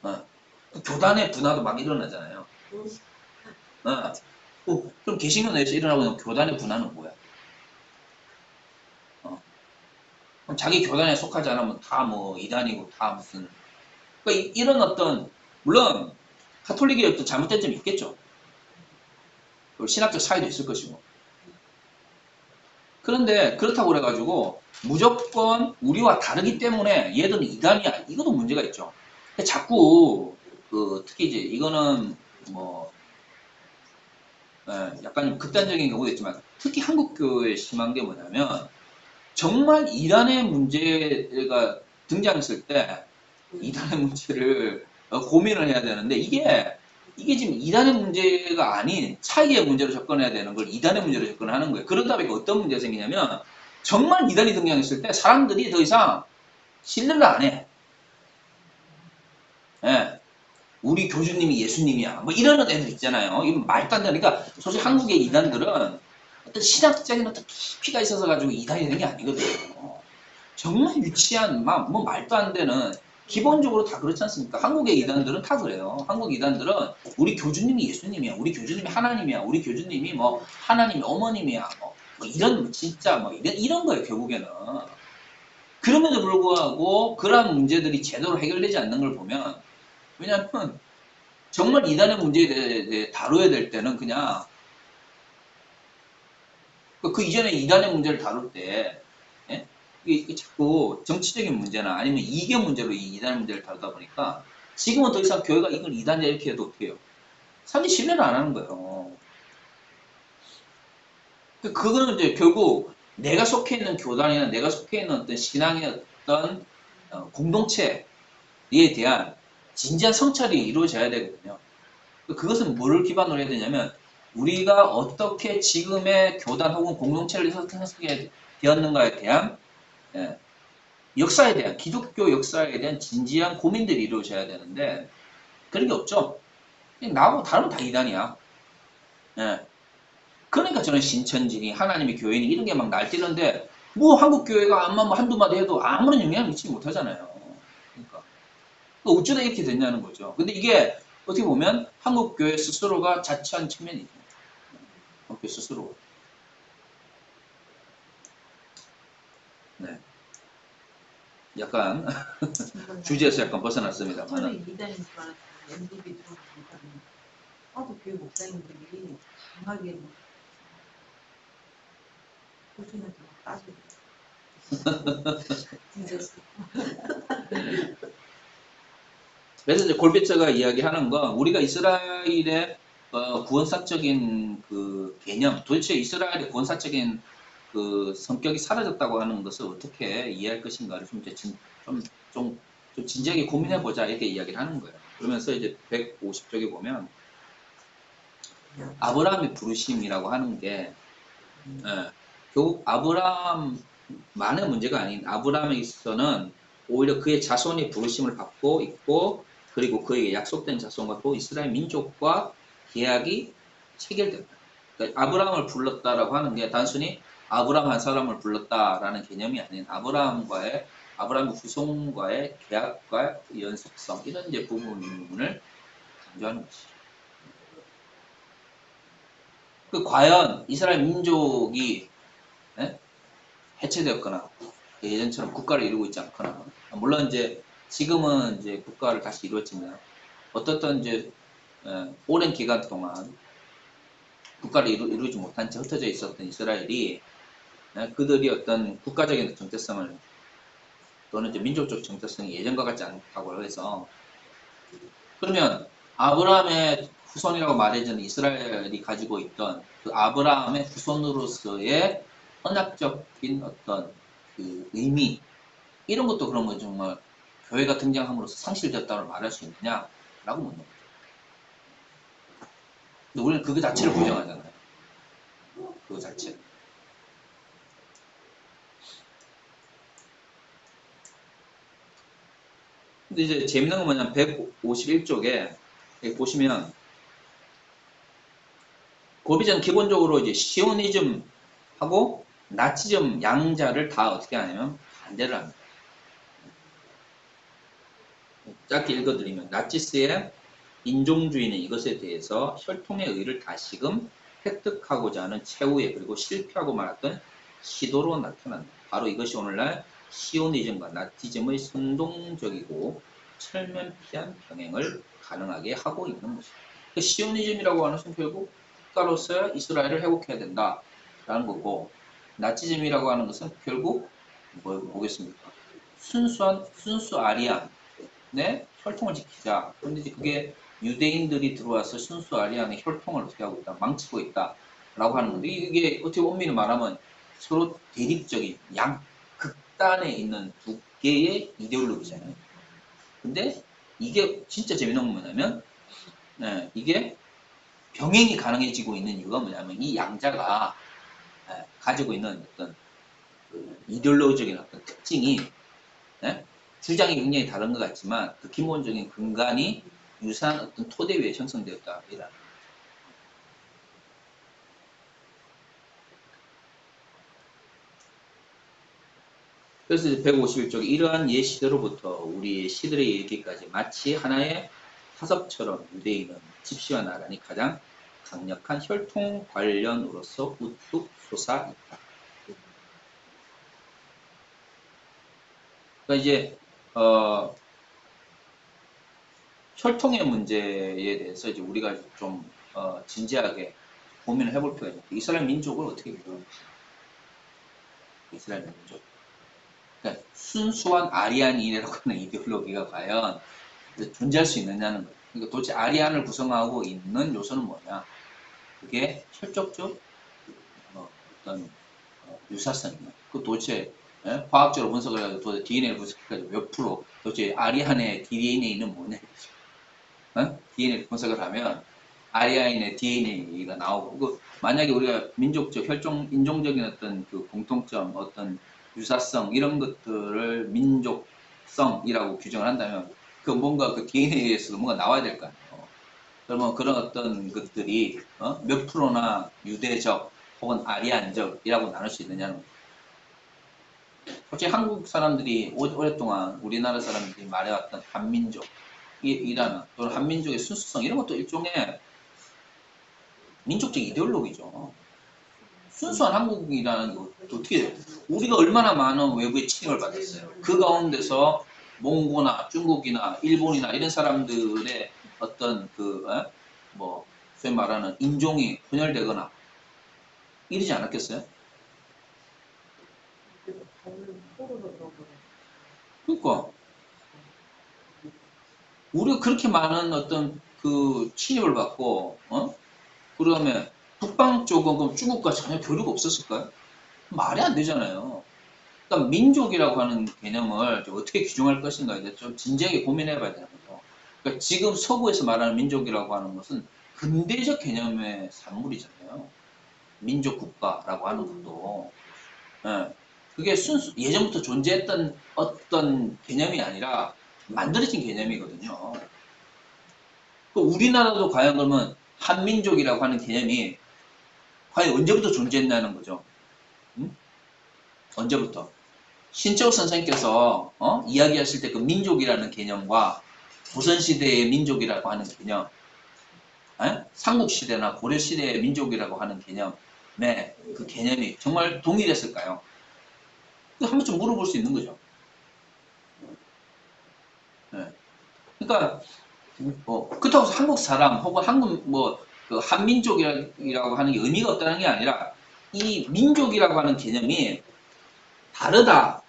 그 교단의 분화도 막 일어나잖아요. 그럼 개신교 내에서 일어나고 있는 교단의 분화는 뭐야? 그럼 자기 교단에 속하지 않으면 다 뭐 이단이고 다 무슨 그러니까 이런 어떤 물론 가톨릭의 어떤 잘못된 점이 있겠죠. 신학적 차이도 있을 것이고. 그런데 그렇다고 그래가지고 무조건 우리와 다르기 때문에 얘들은 이단이야. 이것도 문제가 있죠. 자꾸 특히 이제 이거는 뭐 약간 극단적인 경우도 있지만 특히 한국교회에 심한 게 뭐냐면 정말 이단의 문제가 등장했을 때 이단의 문제를 고민을 해야 되는데 이게 지금 이단의 문제가 아닌 차이의 문제로 접근해야 되는 걸 이단의 문제로 접근하는 거예요. 그러다 보니까 어떤 문제가 생기냐면 정말 이단이 등장했을 때 사람들이 더 이상 신뢰를 안 해. 우리 교주님이 예수님이야. 뭐 이러는 애들 있잖아요. 이건 말도 안 되니까 솔직히 한국의 이단들은 어떤 신학적인 어떤 깊이가 있어서 가지고 이단이 되는 게 아니거든요. 정말 유치한 뭐 말도 안 되는 기본적으로 다 그렇지 않습니까? 한국의 이단들은 다 그래요. 한국 이단들은 우리 교주님이 예수님이야. 우리 교주님이 하나님이야. 우리 교주님이 뭐 하나님이 어머님이야. 뭐 이런 진짜 뭐 이런 거예요. 결국에는. 그럼에도 불구하고 그러한 문제들이 제대로 해결되지 않는 걸 보면 왜냐하면 정말 이단의 문제에 대해 다뤄야 될 때는 그냥 그 이전에 이단의 문제를 다룰 때 이게 자꾸 정치적인 문제나 아니면 이익의 문제로 이 이단의 문제를 다루다 보니까 지금은 더 이상 교회가 이걸 이단이다 이렇게 해도 어떻게 해요? 사람들이 신뢰를 안 하는 거예요. 그거는 이제 결국 내가 속해 있는 교단이나 내가 속해 있는 어떤 신앙의 어떤 공동체에 대한 진지한 성찰이 이루어져야 되거든요. 그것은 뭐를 기반으로 해야 되냐면 우리가 어떻게 지금의 교단 혹은 공동체를 형성하게 되었는가에 대한 예, 역사에 대한 기독교 역사에 대한 진지한 고민들이 이루어져야 되는데 그런 게 없죠. 나하고 다르면 다 이단이야. 예. 그러니까 저는 신천지니 하나님의 교회니 이런 게 막 날뛰는데 뭐 한국 교회가 아마 뭐 한두 마디 해도 아무런 영향을 미치지 못하잖아요. 그러니까 어쩌다 이렇게 됐냐는 거죠. 근데 이게 어떻게 보면 한국 교회 스스로가 자처한 측면이죠. 한국 교회 스스로. 네. 약간 주제에서 약간 벗어났습니다만. 저는 이단인 줄 알았어요. MDB 들어보니까 하도 교회 목사님들이 강하게 막 교수님한테 막 따지고 진짜 그래서 이제 골베처가 이야기하는 건 우리가 이스라엘의 구원사적인 그 개념, 도대체 이스라엘의 구원사적인 그 성격이 사라졌다고 하는 것을 어떻게 이해할 것인가를 좀 이제 좀 진지하게 고민해 보자 이렇게 이야기를 하는 거예요. 그러면서 이제 150쪽에 보면 아브라함의 부르심이라고 하는 게 결국 아브라함만의 문제가 아닌 아브라함에 있어서는 오히려 그의 자손이 부르심을 받고 있고 그리고 그에게 약속된 자손과 또 이스라엘 민족과 계약이 체결된다. 그러니까 아브라함을 불렀다라고 하는 게 단순히 아브라함 한 사람을 불렀다라는 개념이 아닌 아브라함의 후손과의 계약과 연속성 이런 이제 부분을 강조하는 것이죠. 과연 이스라엘 민족이 해체되었거나 예전처럼 국가를 이루고 있지 않거나 물론 이제 지금은 이제 국가를 다시 이루었지만 어떻든 이제 오랜 기간 동안 국가를 이루지 못한 채 흩어져 있었던 이스라엘이 그들이 어떤 국가적인 정체성을 또는 이제 민족적 정체성이 예전과 같지 않다고 해서 그러면 아브라함의 후손이라고 말해지는 이스라엘이 가지고 있던 그 아브라함의 후손으로서의 언약적인 어떤 그 의미 이런 것도 그러면 정말 교회가 등장함으로써 상실됐다고 말할 수 있느냐라고 묻는 거죠. 근데 우리는 그 자체를 부정하잖아요. 그 자체. 근데 이제 재밌는 건 뭐냐면 151쪽에 보시면 고비전 기본적으로 이제 시오니즘하고 나치즘 양자를 다 어떻게 하냐면 반대를 합니다. 짧게 읽어드리면 나치스의 인종주의는 이것에 대해서 혈통의 의를 다시금 획득하고자 하는 최후의 그리고 실패하고 말았던 시도로 나타난다. 바로 이것이 오늘날 시오니즘과 나치즘의 선동적이고 철면피한 병행을 가능하게 하고 있는 것입니다. 그 시오니즘이라고 하는 것은 결국 국가로서 이스라엘을 회복해야 된다라는 거고 나치즘이라고 하는 것은 결국 뭐겠습니까? 순수 아리안 네? 혈통을 지키자. 그런데 이제 그게 유대인들이 들어와서 순수 아리안의 혈통을 어떻게 하고 있다? 망치고 있다. 라고 하는 건데, 이게 어떻게 엄밀히 말하면 서로 대립적인 극단에 있는 두 개의 이데올로기잖아요. 근데 이게 진짜 재미난 건 뭐냐면, 이게 병행이 가능해지고 있는 이유가 뭐냐면, 이 양자가 가지고 있는 어떤 그 이데올로기적인 어떤 특징이 주장이 굉장히 다른 것 같지만 그 기본적인 근간이 유사한 어떤 토대 위에 형성되었다. 그래서 151쪽에 이러한 옛 시대로부터 우리의 시들에 이르기까지 마치 하나의 화석처럼 유대인은 집시와 나란히 가장 강력한 혈통 관련으로서 우뚝 솟아 있다. 그러니까 이제 혈통의 문제에 대해서 이제 우리가 좀 진지하게 고민을 해볼 필요가 있는 이스라엘 민족을 어떻게 보는 이스라엘 민족. 그러니까 순수한 아리안이라고 하는 이데올로기가 과연 존재할 수 있느냐는 거예요. 그러니까 도대체 아리안을 구성하고 있는 요소는 뭐냐? 그게 혈족적 어떤 유사성이야. 그 도대체 과학적으로 분석을 해가지고 도대체 DNA를 분석해가지고 몇 프로 도대체 아리안의 DNA는 뭐냐? DNA 분석을 하면 아리안의 DNA가 나오고 그 만약에 우리가 민족적, 인종적인 어떤 그 공통점, 어떤 유사성 이런 것들을 민족성이라고 규정을 한다면 그 뭔가 그 DNA에서도 뭔가 나와야 될 거 아니에요. 그러면 그런 어떤 것들이 몇 프로나 유대적 혹은 아리안적이라고 나눌 수 있느냐는 거죠. 솔직히 한국 사람들이 오랫동안 우리나라 사람들이 말해왔던 한민족이라는 또는 한민족의 순수성 이런 것도 일종의 민족적 이데올로기죠. 순수한 한국이라는 게 어떻게 돼요? 우리가 얼마나 많은 외부의 침입을 받았어요. 그 가운데서 몽고나 중국이나 일본이나 이런 사람들의 어떤 소위 말하는 인종이 분열되거나 이러지 않았겠어요? 그러니까 우리가 그렇게 많은 어떤 그 침입을 받고 그다음에 북방 쪽은 그럼 중국과 전혀 교류가 없었을까요? 말이 안 되잖아요. 그러니까 민족이라고 하는 개념을 어떻게 규정할 것인가에 대해서 좀 진지하게 고민해 봐야 되는 거죠. 그러니까 지금 서구에서 말하는 민족이라고 하는 것은 근대적 개념의 산물이잖아요. 민족국가라고 하는 것도. 예. 그게 예전부터 존재했던 어떤 개념이 아니라 만들어진 개념이거든요. 우리나라도 과연 그러면 한민족이라고 하는 개념이 과연 언제부터 존재했냐는 거죠. 언제부터? 신채호 선생님께서 이야기하실 때 그 민족이라는 개념과 조선시대의 민족이라고 하는 개념, 삼국시대나 고려시대의 민족이라고 하는 개념의 그 개념이 정말 동일했을까요? 한 번쯤 물어볼 수 있는 거죠. 네. 그러니까 그렇다고 해서 한국 사람 혹은 그 한민족이라고 하는 게 의미가 없다는 게 아니라 이 민족이라고 하는 개념이 다르다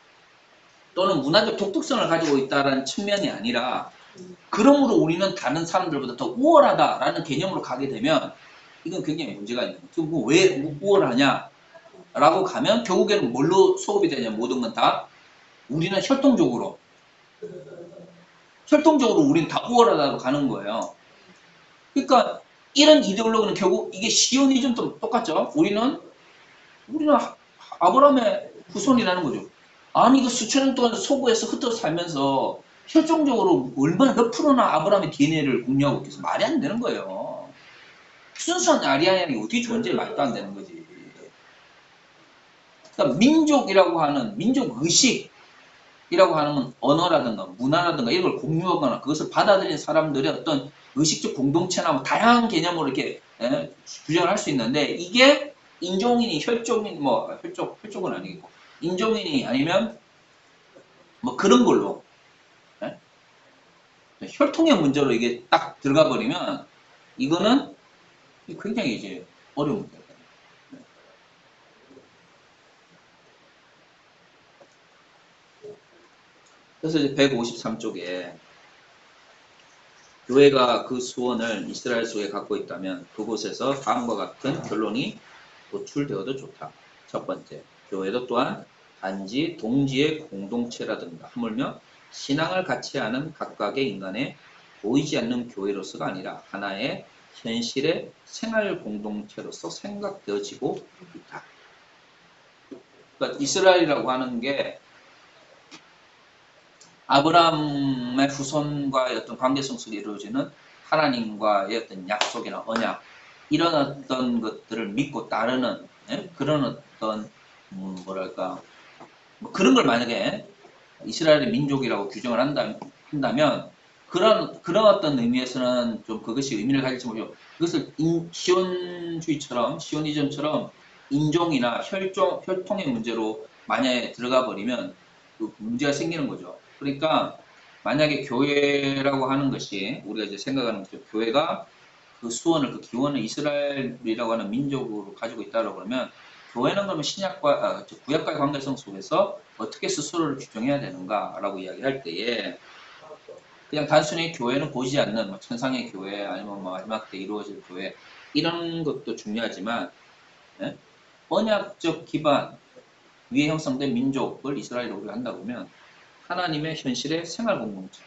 또는 문화적 독특성을 가지고 있다는 측면이 아니라 그러므로 우리는 다른 사람들보다 더 우월하다라는 개념으로 가게 되면 이건 굉장히 문제가 있는 거죠. 왜 우월하냐? 라고 가면 결국에는 뭘로 소급이 되냐? 모든 건 다 우리는 혈통적으로 우리는 다 우월하다고 가는 거예요. 그러니까 이런 이데올로기는 결국 이게 시오니즘도 똑같죠. 우리는 아브라함의 후손이라는 거죠. 아니 그 수천 년 동안 서구에서 흩어 살면서 혈종적으로 얼마나 몇 프로나 아브라함의 DNA를 공유하고 있겠어. 말이 안 되는 거예요. 순수한 아리아인이 어떻게 존재해 말도 안 되는 거지. 그러니까 민족이라고 하는 민족의식이라고 하는 언어라든가 문화라든가 이런 걸 공유하거나 그것을 받아들인 사람들의 어떤 의식적 공동체나 뭐 다양한 개념으로 이렇게 규정을 할 수 있는데 이게 인종이니 혈족이니 혈족은 아니겠고 인종이니 아니면 뭐 그런 걸로 혈통의 문제로 이게 딱 들어가 버리면 이거는 굉장히 이제 어려운 문제다. 그래서 이제 153쪽에 교회가 그 수원을 이스라엘 속에 갖고 있다면 그곳에서 다음과 같은 결론이 도출되어도 좋다. 첫 번째, 교회도 또한 단지 동지의 공동체라든가 하물며 신앙을 같이 하는 각각의 인간의 보이지 않는 교회로서가 아니라 하나의 현실의 생활 공동체로서 생각되어지고 있다. 그러니까 이스라엘이라고 하는 게 아브라함의 후손과의 어떤 관계성 속에 이루어지는 하나님과의 어떤 약속이나 언약 이런 어떤 것들을 믿고 따르는 그런 어떤 뭐랄까 그런 걸 만약에 이스라엘의 민족이라고 규정을 한다면 그런 어떤 의미에서는 좀 그것이 의미를 가질지 모르죠. 그것을 시오니즘처럼 인종이나 혈통의 문제로 만약에 들어가 버리면 그 문제가 생기는 거죠. 그러니까 만약에 교회라고 하는 것이 우리가 이제 생각하는 거죠. 교회가 그 수원을 그 기원을 이스라엘이라고 하는 민족으로 가지고 있다고 그러면 교회는 그러면 구약과의 관계성 속에서 어떻게 스스로를 규정해야 되는가라고 이야기할 때에 그냥 단순히 교회는 보이지 않는 뭐 천상의 교회 아니면 뭐 마지막 때 이루어질 교회 이런 것도 중요하지만 예? 언약적 기반 위에 형성된 민족을 이스라엘로 우리가 한다 보면 하나님의 현실의 생활 공동체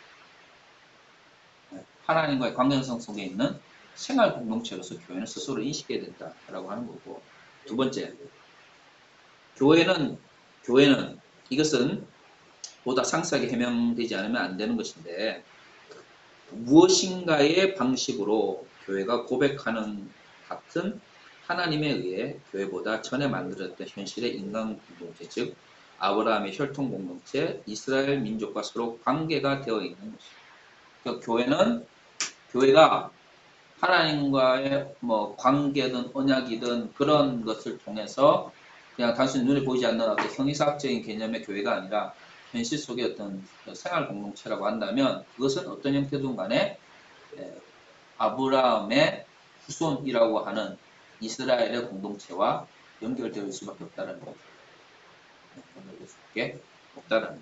예? 하나님과의 관계성 속에 있는 생활 공동체로서 교회는 스스로 인식해야 된다라고 하는 거고 두 번째 교회는 이것은 보다 상세하게 해명되지 않으면 안 되는 것인데 무엇인가의 방식으로 교회가 고백하는 같은 하나님에 의해 교회보다 전에 만들어졌던 현실의 인간 공동체, 즉 아브라함의 혈통 공동체, 이스라엘 민족과 서로 관계가 되어 있는 것입니다. 그러니까 교회가 하나님과의 뭐 관계든 언약이든 그런 것을 통해서 그냥 단순히 눈에 보이지 않는 어떤 형이사학적인 개념의 교회가 아니라 현실 속의 어떤 생활 공동체라고 한다면 그것은 어떤 형태든 간에 아브라함의 후손이라고 하는 이스라엘의 공동체와 연결될 수밖에 없다는 거죠. 연결될 수밖에 없다는 거죠.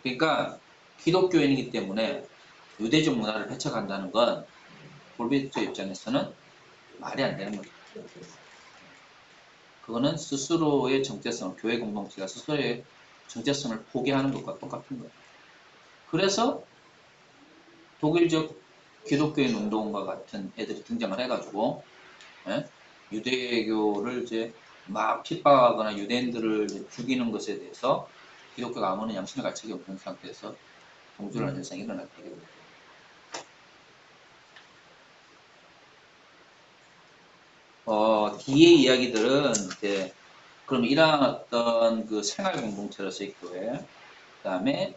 그러니까 기독교인이기 때문에 유대적 문화를 헤쳐간다는 건 골비트 입장에서는 말이 안 되는 거죠. 그거는 스스로의 정체성, 교회 공동체가 스스로의 정체성을 포기하는 것과 똑같은 거예요. 그래서 독일적 기독교인 운동과 같은 애들이 등장을 해가지고 예? 유대교를 이제 막 핍박하거나 유대인들을 죽이는 것에 대해서 기독교가 아무런 양심의 가책이 없는 상태에서 동조라는 현상이 일어나게 됩니다. 뒤의 이야기들은 이제 그럼 이러한 어떤 그 생활 공동체로서의 교회, 그 다음에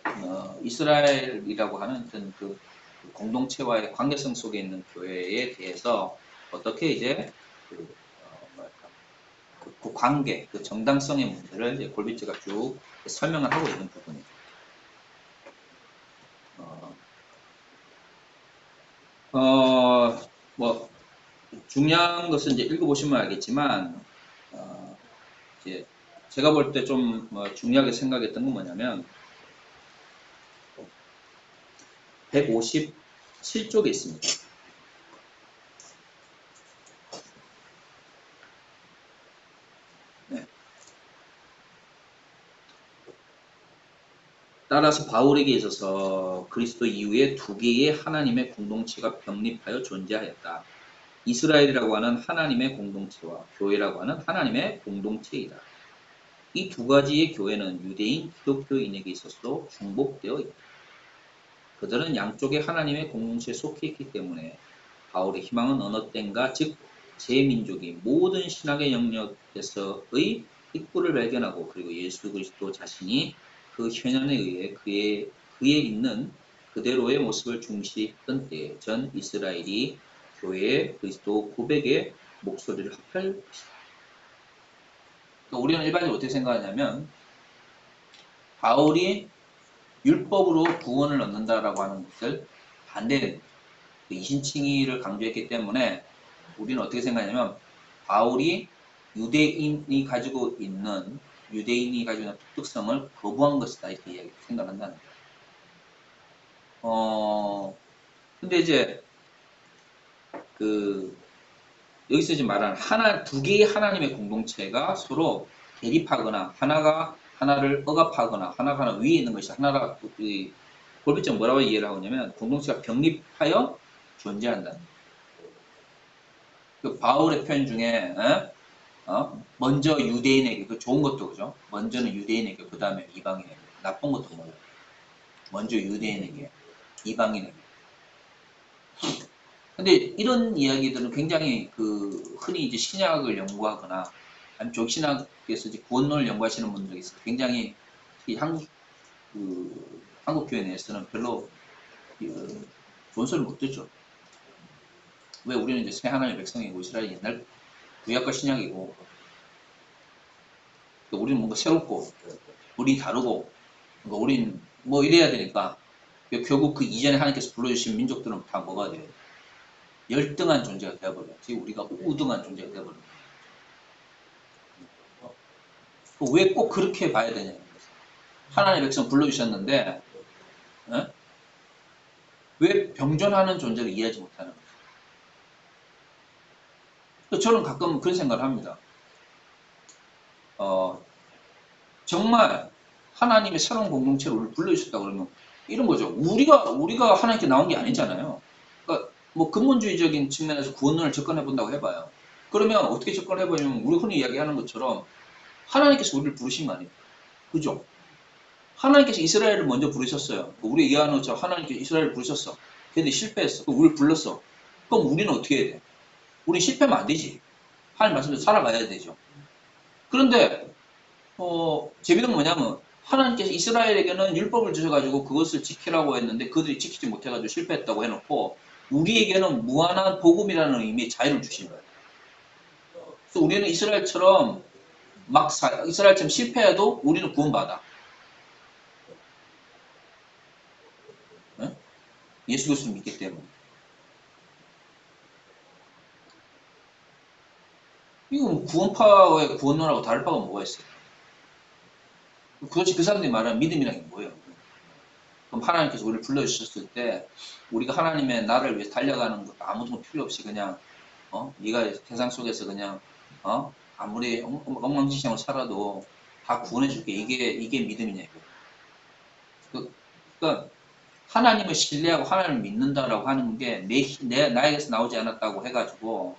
이스라엘이라고 하는 어떤 그 공동체와의 관계성 속에 있는 교회에 대해서 어떻게 이제 그 관계, 그 정당성의 문제를 이제 골비츠가 쭉 설명을 하고 있는 부분이에요. 뭐 중요한 것은 이제 읽어보시면 알겠지만 이제 제가 볼 때 좀 중요하게 생각했던 건 뭐냐면 157쪽에 있습니다. 네. 따라서 바울에게 있어서 그리스도 이후에 두 개의 하나님의 공동체가 병립하여 존재하였다. 이스라엘이라고 하는 하나님의 공동체와 교회라고 하는 하나님의 공동체이다. 이 두 가지의 교회는 유대인, 기독교인에게 있어서도 중복되어 있다. 그들은 양쪽의 하나님의 공동체에 속해 있기 때문에 바울의 희망은 어느 때인가 즉 제 민족이 모든 신학의 영역에서의 입구를 발견하고 그리고 예수 그리스도 자신이 그 현현에 의해 그에 있는 그대로의 모습을 중시했던 때에 전 이스라엘이 교회의 그리스도 고백의 목소리를 합할 것이다. 그러니까 우리는 일반적으로 어떻게 생각하냐면 바울이 율법으로 구원을 얻는다라고 하는 것을 반대됩니다. 이신칭의를 강조했기 때문에 우리는 어떻게 생각하냐면 바울이 유대인이 가지고 있는 특성을 거부한 것이다 이렇게 생각한다는 거예요. 근데 이제 여기서 지금 말하는 두 개의 하나님의 공동체가 서로 대립하거나 하나를 억압하거나 하나 위에 있는 것이 하나가 골비점 뭐라고 이해를 하냐면 공동체가 병립하여 존재한다. 그 바울의 표현 중에 먼저 유대인에게 그 좋은 것도 그죠? 먼저는 유대인에게 그 다음에 이방인에게 나쁜 것도 뭐예요? 먼저 유대인에게 이방인에게. 근데 이런 이야기들은 굉장히 흔히 이제 신약을 연구하거나 아니면 종신학에서 이제 구원론을 연구하시는 분들이 있어요. 굉장히 한국 교회 내에서는 별로 좋은 소리 못 듣죠. 왜 우리는 이제 새 하나님의 백성이고 이스라엘 옛날 구약과 신약이고 우리는 뭔가 새롭고 우리 다르고 그러니까 우린 뭐 이래야 되니까 결국 그 이전에 하나님께서 불러주신 민족들은 다 뭐가 돼요? 열등한 존재가 되어버렸지 우리가 우등한 존재가 되어버렸지. 왜 꼭 그렇게 봐야 되냐? 하나님의 백성 불러주셨는데 왜 병존하는 존재를 이해하지 못하는 거죠? 저는 가끔 그런 생각을 합니다. 정말 하나님의 새로운 공동체를 우리를 불러주셨다 그러면 이런 거죠. 우리가 하나님께 나온 게 아니잖아요. 그러니까 뭐 근본주의적인 측면에서 구원론을 접근해 본다고 해봐요. 그러면 어떻게 접근해 보냐면 우리 흔히 이야기하는 것처럼 하나님께서 우리를 부르신 거 아니에요. 그죠? 하나님께서 이스라엘을 먼저 부르셨어요. 우리 이해하는 것처럼 하나님께서 이스라엘을 부르셨어. 근데 실패했어. 그럼 우리를 불렀어. 그럼 우리는 어떻게 해야 돼? 우리 실패하면 안 되지. 하나님 말씀대로 살아가야 되죠. 그런데 재미는 뭐냐면 하나님께서 이스라엘에게는 율법을 주셔가지고 그것을 지키라고 했는데 그들이 지키지 못해가지고 실패했다고 해놓고 우리에게는 무한한 복음이라는 의미의 자유를 주신 거예요. 그래서 우리는 이스라엘처럼 이스라엘처럼 실패해도 우리는 구원받아. 네? 예수 그리스도를 믿기 때문에. 이거 구원파와의 구원론하고 다를 바가 뭐가 있어요? 도대체 그 사람들이 말하는 믿음이라는 게 뭐예요? 그럼 하나님께서 우리를 불러주셨을 때 우리가 하나님의 나를 위해서 달려가는 것도 아무도 필요 없이 그냥 네가 세상 속에서 그냥 아무리 엉망진창으로 살아도 다 구원해줄게. 이게 믿음이냐 이거. 그러니까 하나님을 신뢰하고 하나님을 믿는다라고 하는 게 나에게서 나오지 않았다고 해가지고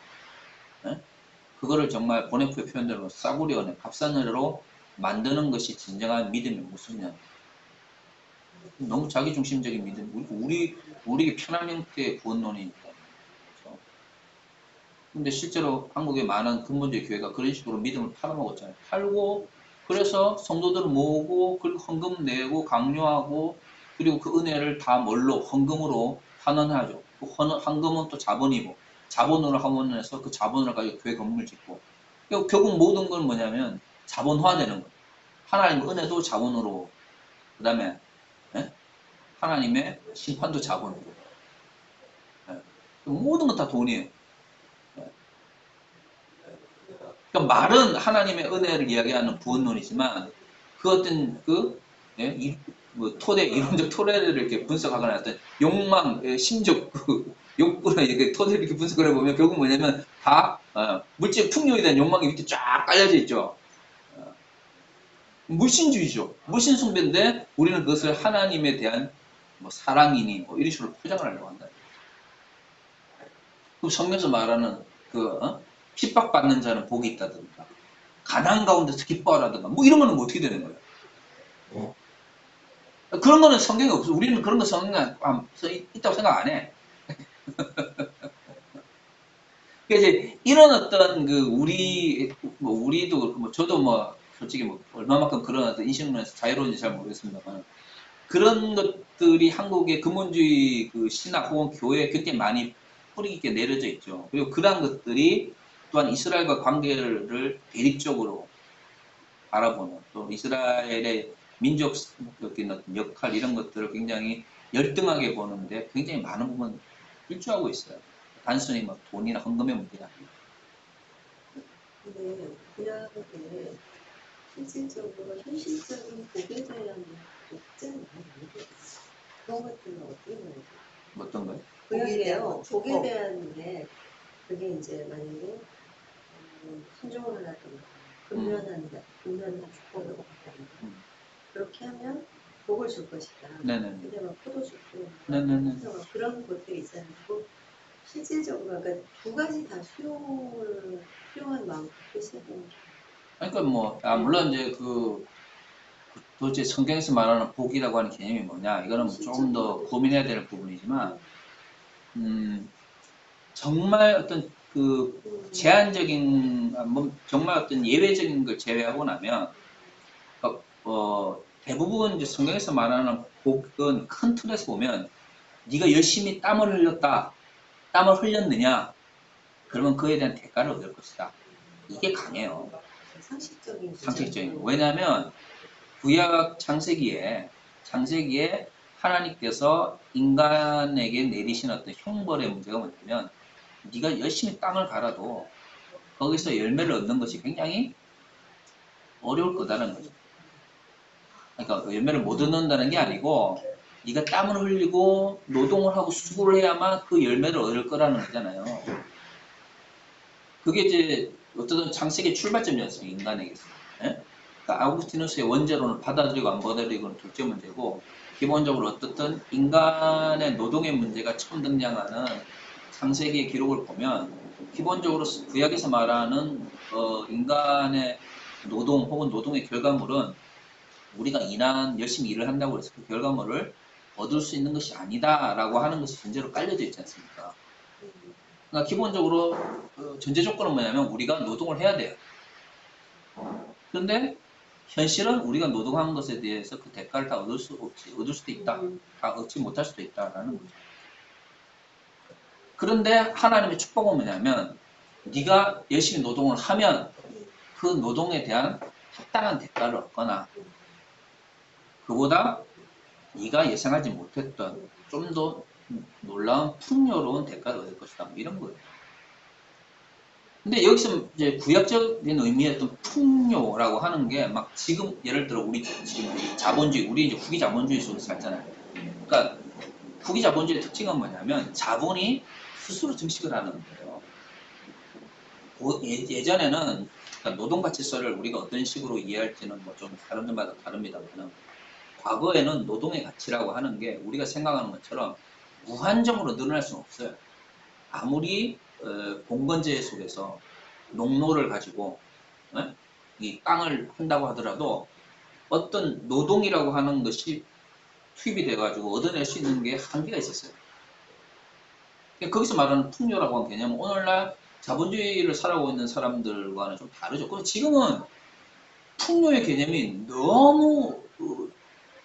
그거를 정말 보네프의 표현대로 싸구려 은혜, 값싼으로 만드는 것이 진정한 믿음의 모습이냐. 너무 자기중심적인 믿음. 우리에게 편한 형태의 구원론이니까. 그렇죠? 근데 실제로 한국의 많은 근본주의 교회가 그런 식으로 믿음을 팔아먹었잖아요. 팔고, 그래서 성도들을 모으고, 그리고 헌금 내고, 강요하고, 그리고 그 은혜를 다 뭘로? 헌금으로 환원하죠. 그 헌금은 또 자본이고, 자본으로 환원해서 그 자본을 가지고 교회 건물을 짓고. 결국 모든 건 뭐냐면 자본화되는 거예요. 하나님의 은혜도 자본으로, 그 다음에 하나님의 심판도 자본으로. 모든 건 다 돈이에요. 그러니까 말은 하나님의 은혜를 이야기하는 구원론이지만 그 어떤 이론적 토대를 이렇게 분석하거나 어떤 욕망, 심적 욕구나 이렇게 토대를 이렇게 분석을 해보면 결국 뭐냐면 다 물질 풍요에 대한 욕망이 밑에 쫙 깔려져 있죠. 물신주의죠. 물신 숭배인데 우리는 그것을 하나님에 대한 뭐 사랑이니 뭐 이런 식으로 포장을 하려고 한다. 그 성경에서 말하는 핍박받는 자는 복이 있다든가 가난 가운데서 기뻐하라든가 뭐 이런 거는 뭐 어떻게 되는 거예요? 그런 거는 성경에 없어. 우리는 그런 거 성경에 있다고 생각 안 해. 그래서 이런 어떤 우리도 그렇고 뭐 저도 뭐 솔직히 뭐 얼마만큼 그런 어떤 인식론에서 자유로운지 잘 모르겠습니다만 그런 것들이 한국의 근본주의 그 신학 혹은 교회에 굉장히 많이 뿌리 깊게 내려져 있죠. 그리고 그러한 것들이 또한 이스라엘과 관계를 대립적으로 바라보는 또 이스라엘의 민족적인 어떤 역할 이런 것들을 굉장히 열등하게 보는데 굉장히 많은 부분 일조하고 있어요. 단순히 뭐 돈이나 헌금의 문제가 아니고. 근데 구약에 실질적으로 현실적인 복에 대한 복제는 많이 안 돼요. 그런 것들은 어떻게 보세요? 어떤 거요? 구약에요. 복에 대한 게 그게 이제 만약에 순종을 하라든가 근면한 축복을 받다든가 그렇게 하면 복을 줄 것이다. 네네. 근데 막 포도주고 네네네. 그런 것들이 있잖아요. 실질적으로 그러니까 두 가지 다 수용한 마음 뜻이고. 그러니까 뭐 물론 이제 도대체 성경에서 말하는 복이라고 하는 개념이 뭐냐 이거는 조금 더 고민해야 될 부분이지만 정말 어떤 제한적인 정말 어떤 예외적인 걸 제외하고 나면 대부분 이제 성경에서 말하는 복은 큰 틀에서 보면 네가 열심히 땀을 흘렸다. 땀을 흘렸느냐? 그러면 그에 대한 대가를 얻을 것이다. 이게 강해요. 상식적인. 왜냐하면 구약 창세기에 하나님께서 인간에게 내리신 어떤 형벌의 문제가 뭐냐면 네가 열심히 땅을 갈아도 거기서 열매를 얻는 것이 굉장히 어려울 거다는 거죠. 그러니까 열매를 못 얻는다는 게 아니고 네가 땀을 흘리고 노동을 하고 수고를 해야만 그 열매를 얻을 거라는 거잖아요. 그게 이제 어떤 창세기의 출발점이었어요, 인간에게서. 예? 그러니까 아우구스티누스의 원죄론을 받아들이고 안 받아들이고는 둘째 문제고, 기본적으로 어떻든 인간의 노동의 문제가 처음 등장하는 창세기의 기록을 보면, 기본적으로 구약에서 말하는 인간의 노동 혹은 노동의 결과물은 우리가 열심히 일을 한다고 해서 그 결과물을 얻을 수 있는 것이 아니다라고 하는 것이 전제로 깔려져 있지 않습니까? 그러니까 기본적으로 전제 조건은 뭐냐면 우리가 노동을 해야 돼요. 그런데 현실은 우리가 노동한 것에 대해서 그 대가를 다 얻을 수도 있다. 다 얻지 못할 수도 있다라는 거죠. 그런데 하나님의 축복은 뭐냐면 네가 열심히 노동을 하면 그 노동에 대한 합당한 대가를 얻거나 그보다 네가 예상하지 못했던 좀 더 놀라운 풍요로운 대가를 얻을 것이다. 뭐 이런 거예요. 근데 여기서 이제 구약적인 의미의 어떤 풍요라고 하는 게 막 지금 예를 들어 우리 지금 자본주의, 우리 이제 후기 자본주의 속에서 살잖아요. 그러니까 후기 자본주의의 특징은 뭐냐면 자본이 스스로 증식을 하는 거예요. 예전에는 그러니까 노동가치서를 우리가 어떤 식으로 이해할지는 뭐 좀 다른 데마다 다릅니다만 과거에는 노동의 가치라고 하는 게 우리가 생각하는 것처럼 무한정으로 늘어날 수는 없어요. 아무리 봉건제 속에서 농로를 가지고 이 땅을 한다고 하더라도 어떤 노동이라고 하는 것이 투입이 돼가지고 얻어낼 수 있는 게 한계가 있었어요. 거기서 말하는 풍요라고 하는 개념은 오늘날 자본주의를 살아오고 있는 사람들과는 좀 다르죠. 그럼 지금은 풍요의 개념이 너무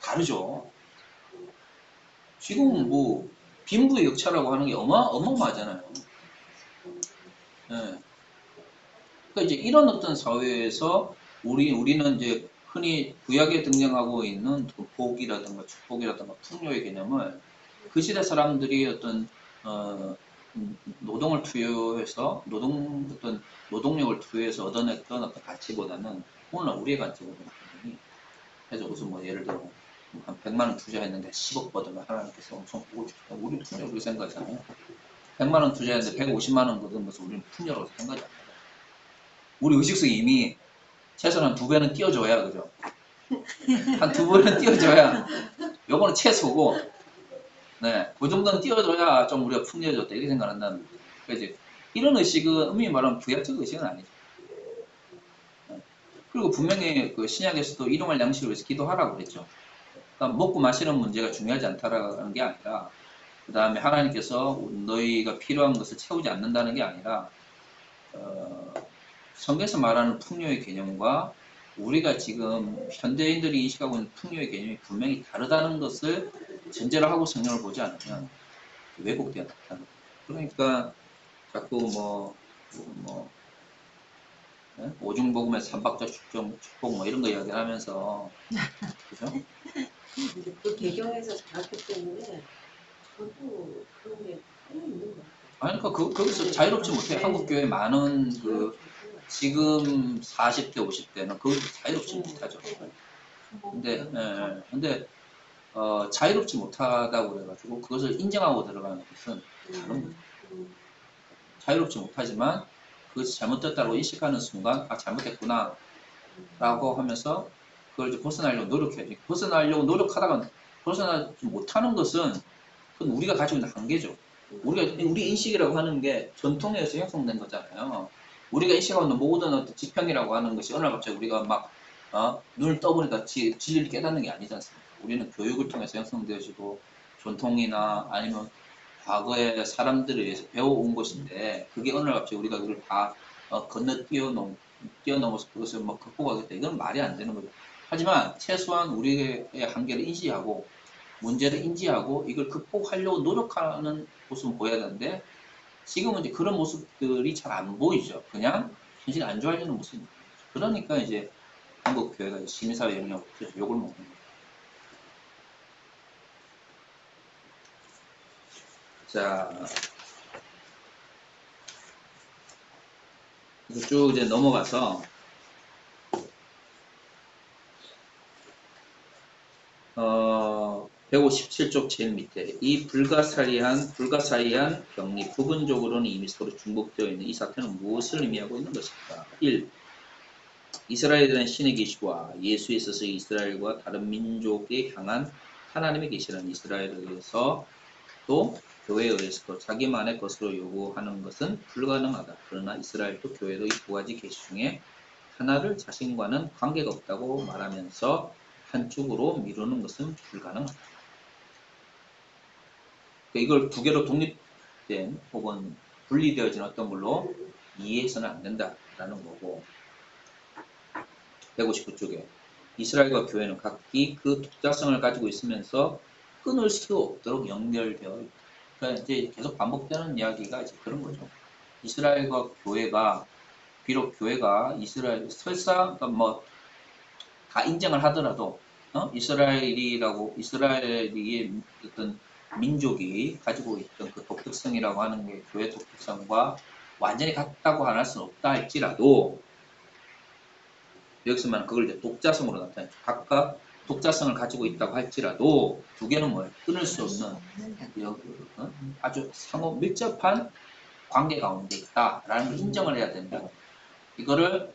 다르죠. 지금 뭐 빈부의 격차라고 하는 게 어마어마하잖아요. 예. 그러니까 이제 이런 어떤 사회에서 우리는 이제 흔히 구약에 등장하고 있는 복이라든가 축복이라든가 풍요의 개념을 그 시대 사람들이 어떤 노동을 투여해서 어떤 노동력을 투여해서 얻어냈던 어떤 가치보다는 오늘 우리의 가치보다는 그래서 무슨 뭐 예를 들어 한 100만 원 투자했는데 10억 버든가 하나님께서 엄청 보고 싶다. 우리는 풍요로 생각하잖아요. 100만 원 투자했는데 150만 원 거둔 것을 우리는 풍요로 생각하지 않아요. 우리 의식성이 이미 최소한 한 2배는 띄워줘야, 그죠? 한 2배는 띄워줘야, 요거는 최소고, 네, 그 정도는 띄워줘야 좀 우리가 풍요해졌다, 이렇게 생각한다는 거죠. 그래서 이런 의식은, 엄밀히 말하면 구약적 의식은 아니죠. 네. 그리고 분명히 그 신약에서도 일용할 양식을 위해서 기도하라고 그랬죠. 그러니까 먹고 마시는 문제가 중요하지 않다라는 게 아니라, 그 다음에 하나님께서 너희가 필요한 것을 채우지 않는다는 게 아니라, 성경에서 말하는 풍요의 개념과 우리가 지금 현대인들이 인식하고 있는 풍요의 개념이 분명히 다르다는 것을 전제로 하고 성경을 보지 않으면 왜곡되어 나타나는 거예요. 그러니까 자꾸 오중복음의 삼박자 축복 뭐 이런 거 이야기를 하면서 그죠? 근데 그 배경에서 자랐기 때문에 저도 그런 게 하나 있는 것 같아요. 아니 그러니까 거기서 자유롭지 못해. 한국 교회 많은 그 지금 40대 50대는 거기서 자유롭지 못하죠. 근데 자유롭지 못하다고 그래가지고 그것을 인정하고 들어가는 것은 다른 거죠. 자유롭지 못하지만 그것이 잘못됐다고 인식하는 순간 아 잘못됐구나 라고 하면서 그걸 이제 벗어나려고 노력해야지. 벗어나려고 노력하다가 벗어나지 못하는 것은 그건 우리가 가지고 있는 한계죠. 우리 인식이라고 하는 게 전통에 의해서 형성된 거잖아요. 우리가 인식하고 있는 모든 어떤 지평이라고 하는 것이 어느 날 갑자기 우리가 막 눈을 떠보니까 진리를 깨닫는 게 아니지 않습니까? 우리는 교육을 통해서 형성되어지고 전통이나 아니면 과거의 사람들에 의해서 배워온 것인데 그게 어느 날 갑자기 우리가 그걸 다 뛰어넘어서 그것을 뭐 극복하겠다. 이건 말이 안 되는 거죠. 하지만 최소한 우리의 한계를 인지하고 문제를 인지하고 이걸 극복하려고 노력하는 모습을 보여야 되는데 지금은 이제 그런 모습들이 잘 안 보이죠. 그냥 현실이 안 좋아지는 모습입니다. 그러니까 이제 한국 교회가 시민사회 영역을 욕을 먹는 거예요. 자, 그래서 쭉 이제 넘어가서 157쪽 제일 밑에 이 불가사의한 격리 부분적으로는 이미 서로 중복되어 있는 이 사태는 무엇을 의미하고 있는 것일까? 1. 이스라엘에 대한 신의 계시와 예수에 있어서 이스라엘과 다른 민족에 향한 하나님의 계시는 이스라엘에 의해서 또 교회에 의해서도 자기만의 것으로 요구하는 것은 불가능하다. 그러나 이스라엘도 교회도 이 두 가지 계시 중에 하나를 자신과는 관계가 없다고 말하면서 한쪽으로 미루는 것은 불가능하다. 이걸 두 개로 독립된 혹은 분리되어진 어떤 걸로 이해해서는 안 된다라는 거고 159쪽에 이스라엘과 교회는 각기 그 독자성을 가지고 있으면서 끊을 수 없도록 연결되어 있다. 그러니까 이제 계속 반복되는 이야기가 이제 그런 거죠. 이스라엘과 교회가 비록 교회가 이스라엘 설사 뭐 다 인정을 하더라도 이스라엘이 어떤 민족이 가지고 있던 그 독특성이라고 하는 게 교회 독특성과 완전히 같다고 안 할 수는 없다 할지라도 여기서 말하는 그걸 이제 독자성으로 나타내죠. 각각 독자성을 가지고 있다고 할지라도 두 개는 뭐예요? 끊을 수 없는 아주 상호 밀접한 관계 가운데 있다라는 걸 인정을 해야 된다. 이거를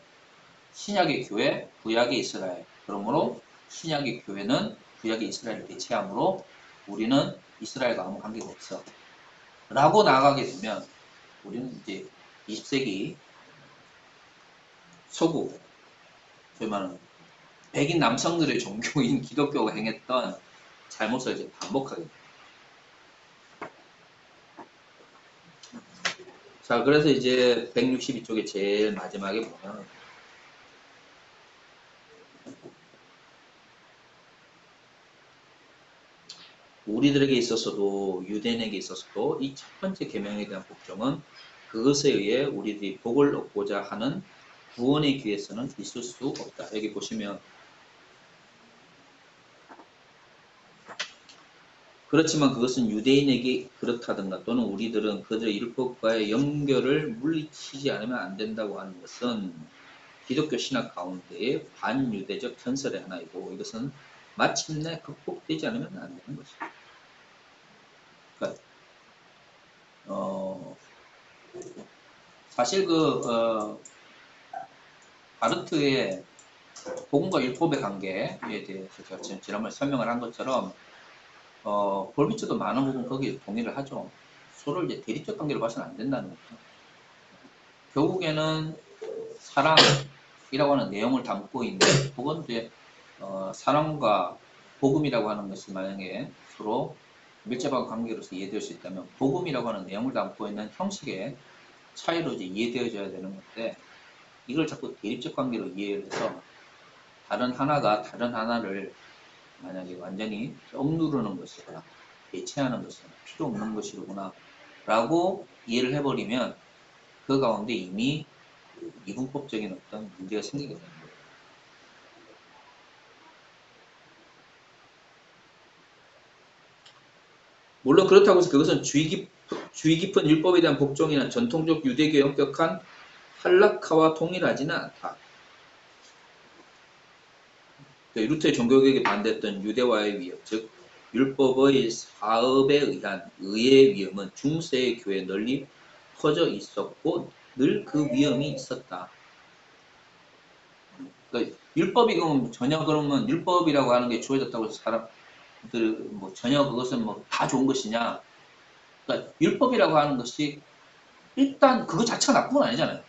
신약의 교회, 구약의 이스라엘. 그러므로 신약의 교회는 구약의 이스라엘을 대체하므로 우리는 이스라엘과 아무 관계가 없어. 라고 나아가게 되면 우리는 이제 20세기 서구, 소위 말하는 백인 남성들의 종교인 기독교가 행했던 잘못을 이제 반복하게 됩니다. 자, 그래서 이제 162쪽에 제일 마지막에 보면 우리들에게 있어서도 유대인에게 있어서도 이 첫 번째 계명에 대한 복종은 그것에 의해 우리들이 복을 얻고자 하는 구원의 길에서는 있을 수 없다. 여기 보시면 그렇지만 그것은 유대인에게 그렇다든가 또는 우리들은 그들의 율법과의 연결을 물리치지 않으면 안 된다고 하는 것은 기독교 신학 가운데의 반유대적 전설의 하나이고 이것은 마침내 극복되지 않으면 안 되는 것입니다. 그러니까 사실 바르트의 복음과 율법의 관계에 대해서 제가 지난번에 설명을 한 것처럼 볼비츠도 많은 부분 거기에 동의를 하죠. 서로 이제 대립적 관계로 봐서는 안 된다는 거죠. 결국에는 사랑이라고 하는 내용을 담고 있는 혹은 이제 사랑과 복음이라고 하는 것이 만약에 서로 밀접한 관계로서 이해될 수 있다면 복음이라고 하는 내용을 담고 있는 형식의 차이로 이제 이해되어져야 되는 건데 이걸 자꾸 대립적 관계로 이해해서 다른 하나가 다른 하나를 만약에 완전히 억누르는 것이거나 대체하는 것이거나 필요 없는 것이구나 라고 이해를 해버리면 그 가운데 이미 이분법적인 어떤 문제가 생기게 됩니다. 물론 그렇다고 해서 그것은 주의 깊은 율법에 대한 복종이나 전통적 유대교의 엄격한 할라카와 동일하지는 않다. 루터의 종교개혁에 반대했던 유대화의 위협, 즉 율법의 사업에 의한 의의 위험은 중세의 교회에 널리 퍼져 있었고 늘 그 위험이 있었다. 그러니까 율법이 그럼 전혀 그러면 율법이라고 하는 게 주어졌다고 해서 사람들 뭐 전혀 그것은 뭐 다 좋은 것이냐? 그러니까 율법이라고 하는 것이 일단 그거 자체가 나쁜 건 아니잖아요.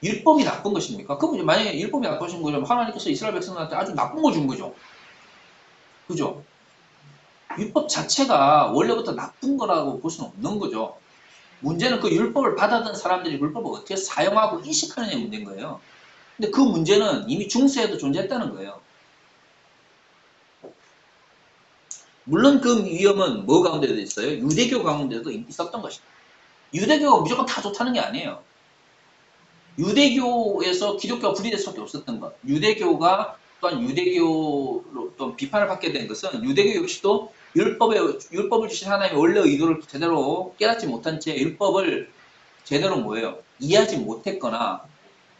율법이 나쁜 것입니까? 그럼 만약에 율법이 나쁘신 거죠. 하나님께서 이스라엘 백성들한테 아주 나쁜 거 준 거죠. 그죠? 율법 자체가 원래부터 나쁜 거라고 볼 수는 없는 거죠. 문제는 그 율법을 받아든 사람들이 율법을 어떻게 사용하고 인식하느냐의 문제인 거예요. 근데 그 문제는 이미 중세에도 존재했다는 거예요. 물론 그 위험은 뭐 가운데도 있어요? 유대교 가운데도 있었던 것입니다. 유대교가 무조건 다 좋다는 게 아니에요. 유대교에서 기독교가 분리될 수밖에 없었던 것. 유대교가 또한 유대교로 또 비판을 받게 된 것은 유대교 역시도 율법을 주신 하나님의 원래 의도를 제대로 깨닫지 못한 채 율법을 제대로 뭐예요? 이해하지 못했거나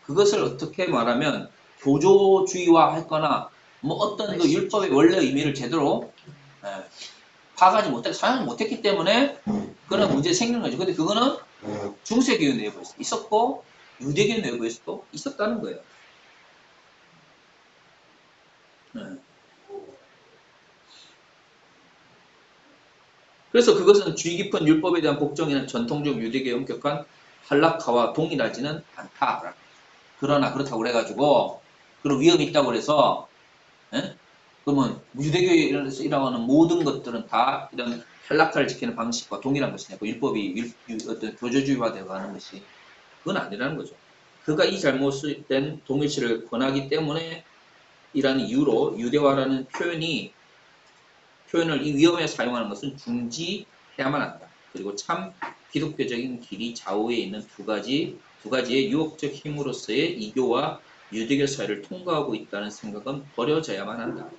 그것을 어떻게 말하면 교조주의화 했거나 뭐 어떤 그 율법의 원래 의미를 제대로 파악하지 못했, 사용하지 못했기 때문에 그런 문제 생기는 거죠. 근데 그거는 중세교회 내부에서 있었고 유대교 내부에서도 있었다는 거예요. 네. 그래서 그것은 주의 깊은 율법에 대한 복종이나 전통적 유대교의 엄격한 할락카와 동일하지는 않다. 그러나 그렇다고 그래가지고 그런 위험이 있다고 그래서 그러면 유대교회라고 하는 모든 것들은 다 이런 할락카를 지키는 방식과 동일한 것이냐. 율법이 어떤 교조주의화되어 가는 것이 그건 아니라는 거죠. 그가 이 잘못된 동일시를 권하기 때문에 이라는 이유로 유대화라는 표현을 이 위험에 사용하는 것은 중지해야만 한다. 그리고 참 기독교적인 길이 좌우에 있는 두 가지의 유혹적 힘으로서의 이교와 유대교 사회를 통과하고 있다는 생각은 버려져야만 한다.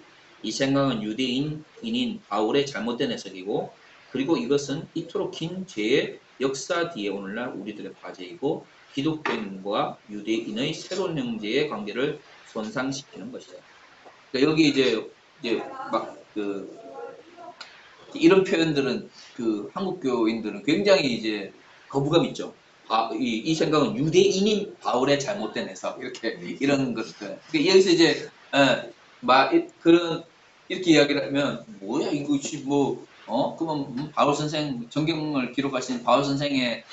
이 생각은 유대인인 바울의 잘못된 해석이고 그리고 이것은 이토록 긴 죄의 역사 뒤에 오늘날 우리들의 과제이고 기독교인과 유대인의 새로운 형제의 관계를 손상시키는 것이다. 그러니까 여기 이제 막 이런 표현들은 한국 교인들은 굉장히 이제 거부감 있죠. 이 생각은 유대인인 바울의 잘못된 해석 이렇게 이런 것들. 그러니까 여기서 이제 그런 이렇게 이야기를 하면 뭐야 이것이 그러면 바울 선생 정경을 기록하신 바울 선생의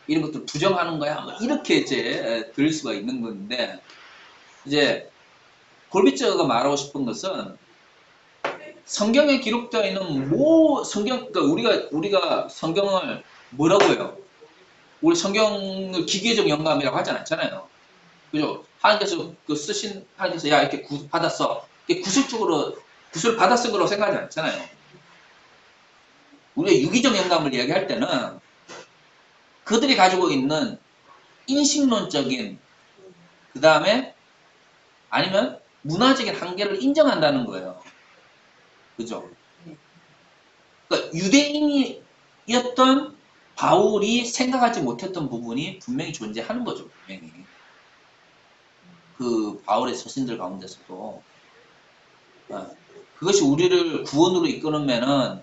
이런 것들 부정하는 거야 뭐 이렇게 이제 들을 수가 있는 건데 이제 골비저가 말하고 싶은 것은 성경에 기록되어 있는 그러니까 우리가 성경을 뭐라고 해요? 우리 성경을 기계적 영감이라고 하지 않잖아요. 그죠? 하나님께서 하나님께서 야 이렇게 받았어. 이게 구술적으로 구술 받아 쓴 거라고 생각하지 않잖아요. 우리가 유기적 영감을 이야기할 때는 그들이 가지고 있는 인식론적인 그 다음에 아니면 문화적인 한계를 인정한다는 거예요. 그죠? 그러니까 유대인이었던 바울이 생각하지 못했던 부분이 분명히 존재하는 거죠. 분명히. 그 바울의 서신들 가운데서도 그것이 우리를 구원으로 이끄는면은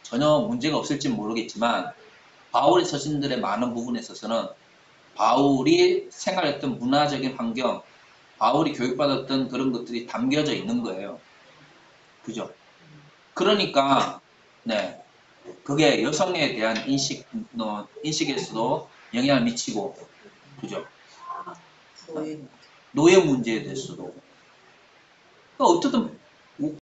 전혀 문제가 없을지 모르겠지만 바울의 서신들의 많은 부분에 있어서는 바울이 생활했던 문화적인 환경, 바울이 교육받았던 그런 것들이 담겨져 있는 거예요. 그죠? 그러니까 그게 여성에 대한 인식에서도 영향을 미치고, 그죠? 노예 문제에 대해서도. 그러니까 어쨌든